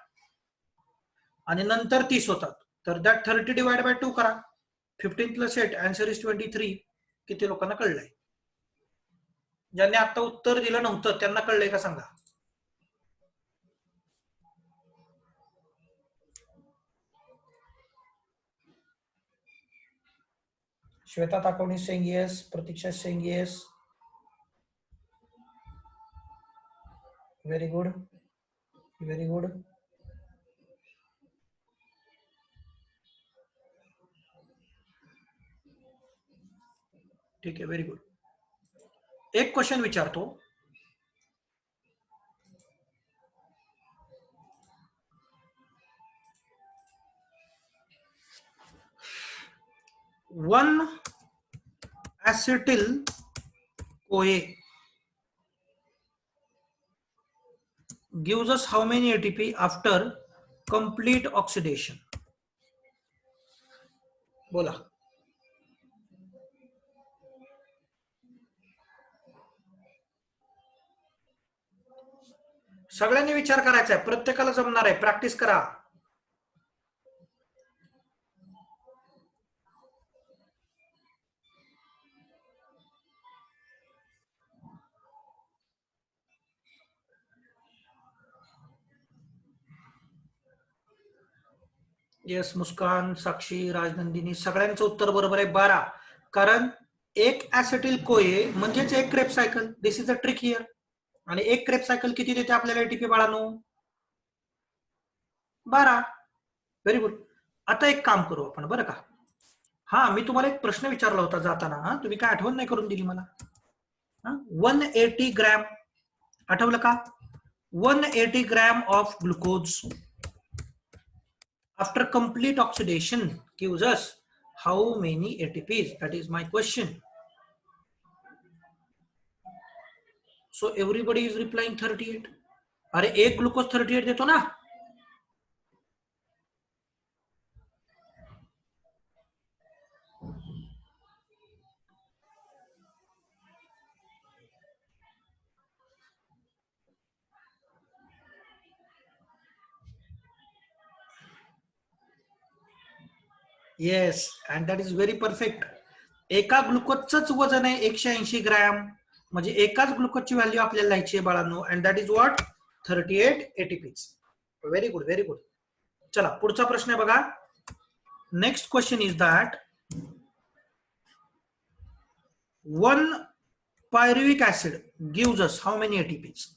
Speaker 1: आणि नंतर 30 होतात. तर दॅट 30 डिवाइड बाय 2 करा. 15 प्लस 8, आन्सर इज 23. किती लोकांना कळलंय? ज्यांनी आता उत्तर दिलं नव्हतं त्यांना कळलंय का सांगा? श्वेता ताकवणी saying yes, प्रतीक्षा saying yes. Very good, very good. ठीक आहे, व्हेरी गुड. एक क्वेश्चन विचारतो. One acetyl CoA gives us how many ATP after complete oxidation? बोला. सगळ्यांनी विचार करायचा आहे, प्रत्येकाला जमणार आहे, प्रॅक्टिस करा. येस, मुस्कान, साक्षी, राजनंदिनी, सगळ्यांचं उत्तर बरोबर आहे. 12. कारण एक ऍसिटिल कोए म्हणजेच एक Kreb cycle. This is a trick here. आणि एक क्रेब सायकल किती देते आपल्याला एटीपी बाळांनो? 12. Very good. आता एक काम करू आपण बरं का. हा, मी तुम्हाला एक प्रश्न विचारला होता जाताना. हा, तुम्ही काय आठवण नाही करून दिली मला. 180 ग्रॅम, आठवलं का? 180 gram of glucose after complete oxidation gives us how many ATPs? That is my question. So everybody is replying 38. अरे एक ग्लुकोज 38 देतो ना. Yes, and that is very perfect. एका ग्लुकोजच वजन आहे 180 ग्रॅम, म्हणजे एकाच ग्लुकोजची व्हॅल्यू आपल्याला लिहायची आहे बाळांनो, and that is what? 38 ATPs. Very good, very good. चला पुढचा प्रश्न आहे बघा. Next question is that 1 pyruvic acid gives us how many ATPs?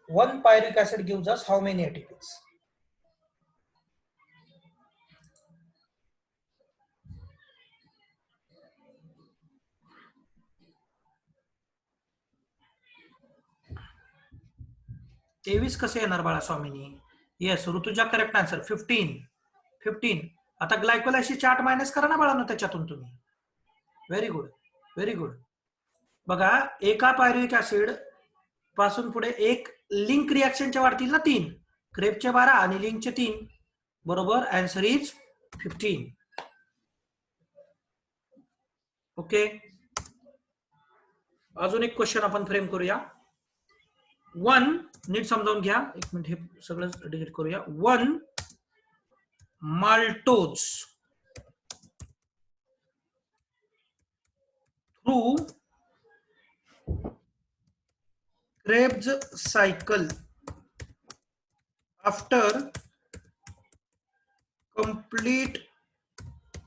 Speaker 1: 1 pyruvic acid gives us how many ATPs? तेवीस कसे येणार बाळा Swamini? Yes, Rutuja correct answer. 15. आता ग्लायकोलायसिस चार्ट मायनस करा ना बाळांनो त्याच्यातून तुम्ही. Very good, very good. बघा, एका पायरुविक ऍसिड पासून पुढे एक लिंक रिएक्शनच्या वाढतील ना 3. क्रेबचे 12 आणि लिंकचे 3. बरोबर, आन्सर इज 15. ओके, अजून एक क्वेश्चन आपण फ्रेम करूया. 1, नीट समजावून घ्या. एक मिनिट, हे सगळं डिलीट करूया. 1 maltose through Krebs cycle after complete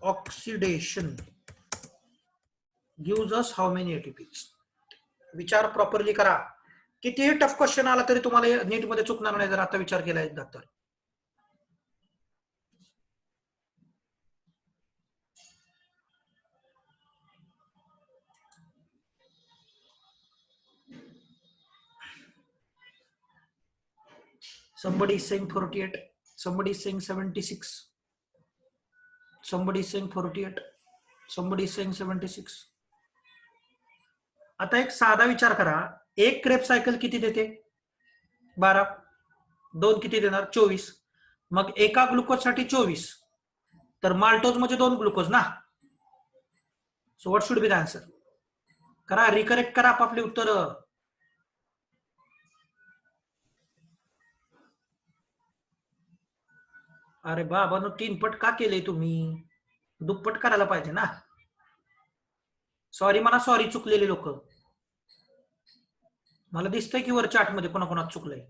Speaker 1: oxidation gives us how many ATPs? विचार प्रॉपरली करा. कितीही टफ क्वेश्चन आला तरी तुम्हाला नीट मध्ये चुकणार नाही जर आता विचार केला एकदा तर. Somebody is saying 48, somebody is saying 76, somebody is saying 48, somebody is saying 76. आता एक साधा विचार करा. एक क्रेब सायकल किती देते? 12. 2 किती देणार? 24. मग एका ग्लुकोज साठी 24, तर माल्टोज म्हणजे 2 ग्लुकोज ना. So what should be the answer? करा, रिकरेक्ट करा आपापली उत्तर. अरे बाबा, 3 पट का केले तुम्ही? दुप्पट करायला पाहिजे ना. सॉरी म्हणा, सॉरी चुकलेले लोक. मला दिसतंय की वर चॅट मध्ये कोणाकोणात चुकलंय.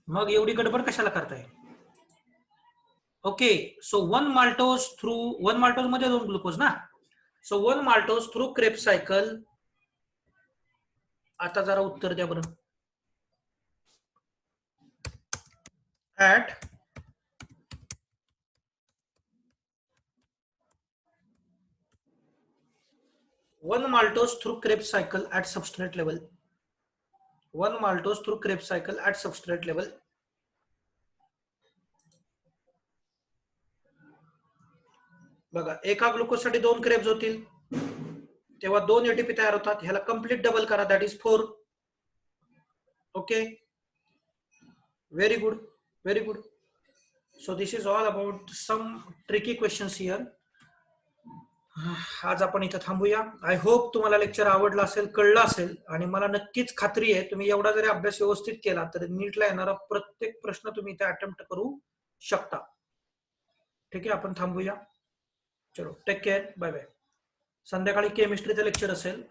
Speaker 1: मग एवढी गडबड कशाला करताय? ओके, सो 1 माल्टोज मध्ये 2 ग्लुकोज ना. So 1 maltose through Kreb cycle. आता जरा उत्तर द्या बरं. At 1 maltose through Krebs cycle at substrate level. 1 maltose through Krebs cycle at substrate level. बघा, एका ग्लुकोजसाठी 2 क्रेब्स होतील, तेव्हा 2 एटीपी तयार होतात. ह्याला कम्प्लीट डबल करा, that is 4. Okay, very good, very good. So this is all about some tricky questions here. आज आपण इथं थांबूया. आय होप तुम्हाला लेक्चर आवडलं असेल, कळलं असेल, आणि मला नक्कीच खात्री आहे तुम्ही एवढा जरी अभ्यास व्यवस्थित केला तर नीटला येणारा प्रत्येक प्रश्न तुम्ही इथे अटेम्प्ट करू शकता. ठीक आहे, आपण थांबूया. चलो, टेक केअर, बाय बाय. संध्याकाळी केमिस्ट्रीचं लेक्चर असेल.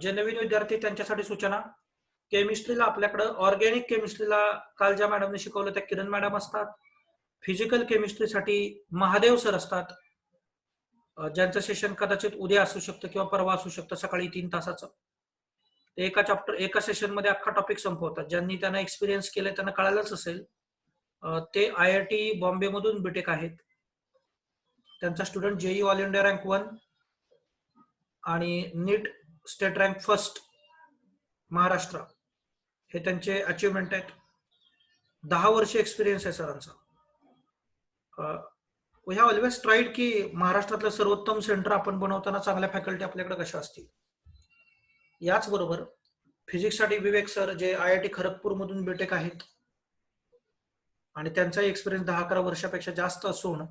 Speaker 1: जे नवीन विद्यार्थी त्यांच्यासाठी सूचना, केमिस्ट्रीला आपल्याकडं ऑर्गॅनिक केमिस्ट्रीला काल ज्या मॅडमने शिकवलं त्या किरण मॅडम असतात. फिजिकल केमिस्ट्रीसाठी महादेव सर असतात, ज्यांचं सेशन कदाचित उद्या असू शकतं किंवा परवा असू शकतं, सकाळी 3 तासाचं. ते एका सेशन मध्ये अख्खा टॉपिक संपवतात. ज्यांनी त्यांना एक्सपिरियन्स केले त्यांना कळालंच असेल. ते IIT बॉम्बे मधून बीटेक आहेत. त्यांचा student JEE all India rank 1 आणि नीट स्टेट रँक 1 महाराष्ट्र हे त्यांचे अचीवमेंट आहेत. 10 वर्ष एक्सपिरियन्स आहे सरांचा. वी हॅव ऑलवेज ट्राईड की महाराष्ट्रातलं सर्वोत्तम सेंटर आपण बनवताना चांगल्या फॅकल्टी आपल्याकडे कशा असतील. याचबरोबर फिजिक्ससाठी विवेक सर जे IIT खरगपूर मधून बीटेक आहेत आणि त्यांचा एक्सपिरियन्स 10-11 वर्षापेक्षा जास्त असून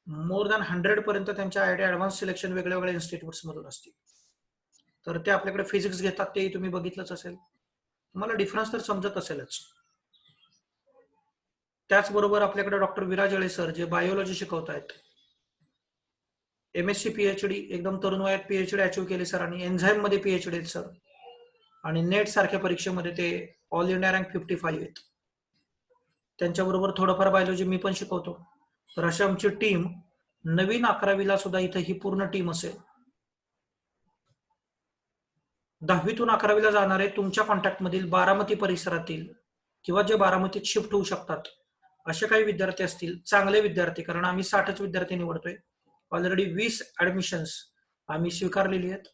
Speaker 1: मोर दॅन 100 पर्यंत त्यांच्या IIT ऍडव्हान्स सिलेक्शन वेगळ्या वेगळ्या इन्स्टिट्यूट्स मधून असतील. तर ते आपल्याकडे फिजिक्स घेतात, तेही तुम्ही बघितलंच असेल. तुम्हाला डिफरन्स तर समजत असेलच. त्याचबरोबर आपल्याकडे डॉक्टर विराज अळे सर जे बायोलॉजी शिकवत आहेत. MSc PhD, एकदम तरुण वयात PhD अचीव्ह केली सरांनी. एन्झाईम मध्ये PhD आहेत सर, आणि नेट सारख्या परीक्षेमध्ये ते ऑल इंडिया रँक 55 आहेत. त्यांच्याबरोबर थोडंफार बायोलॉजी मी पण शिकवतो. तर अशी आमची टीम नवीन 11वीला सुद्धा इथं ही पूर्ण टीम असेल. 10वीतून 11वीला जाणारे तुमच्या कॉन्टॅक्टमधील बारामती परिसरातील किंवा जे बारामतीत शिफ्ट होऊ शकतात असे काही विद्यार्थी असतील, चांगले विद्यार्थी, कारण आम्ही 60च विद्यार्थी निवडतोय. ऑलरेडी 20 ऍडमिशन्स आम्ही स्वीकारलेली आहेत.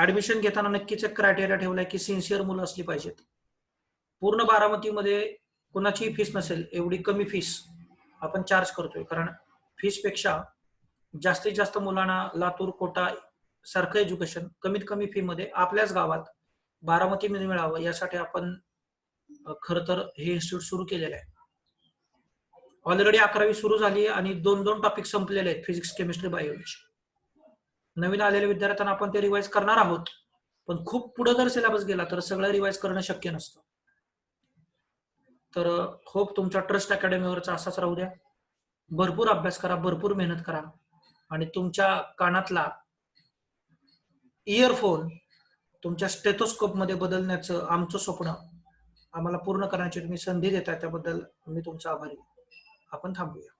Speaker 1: ऍडमिशन घेताना नक्कीच एक क्रायटेरिया ठेवलाय की सिन्सिअर मुलं असली पाहिजेत. पूर्ण बारामतीमध्ये कुणाचीही फीस नसेल एवढी कमी फीस आपण चार्ज करतोय, कारण फीस पेक्षा जास्तीत जास्त मुलांना लातूर, कोटा सारखं एज्युकेशन कमीत कमी फी मध्ये आपल्याच गावात बारामतीमध्ये मिळावं यासाठी आपण खरं तर हे इन्स्टिट्यूट सुरू केलेलं आहे. ऑलरेडी 11वी सुरू झाली आणि 2-2 टॉपिक संपलेले आहेत, फिजिक्स, केमिस्ट्री, बायोलॉजी. नवीन आलेल्या विद्यार्थ्यांना आपण ते रिवाइज करणार आहोत, पण खूप पुढे जर सिलेबस गेला तर सगळं रिवाइज करणं शक्य नसतं. तर होप तुमचा ट्रस्ट अकॅडमीवरचा असाच राहू द्या. भरपूर अभ्यास करा, भरपूर मेहनत करा, आणि तुमच्या कानातला इयरफोन तुमच्या स्टेथोस्कोप मध्ये बदलण्याचं आमचं स्वप्न आम्हाला पूर्ण करण्याची तुम्ही संधी देताय, त्याबद्दल मी तुमचा आभारी. आपण थांबूया.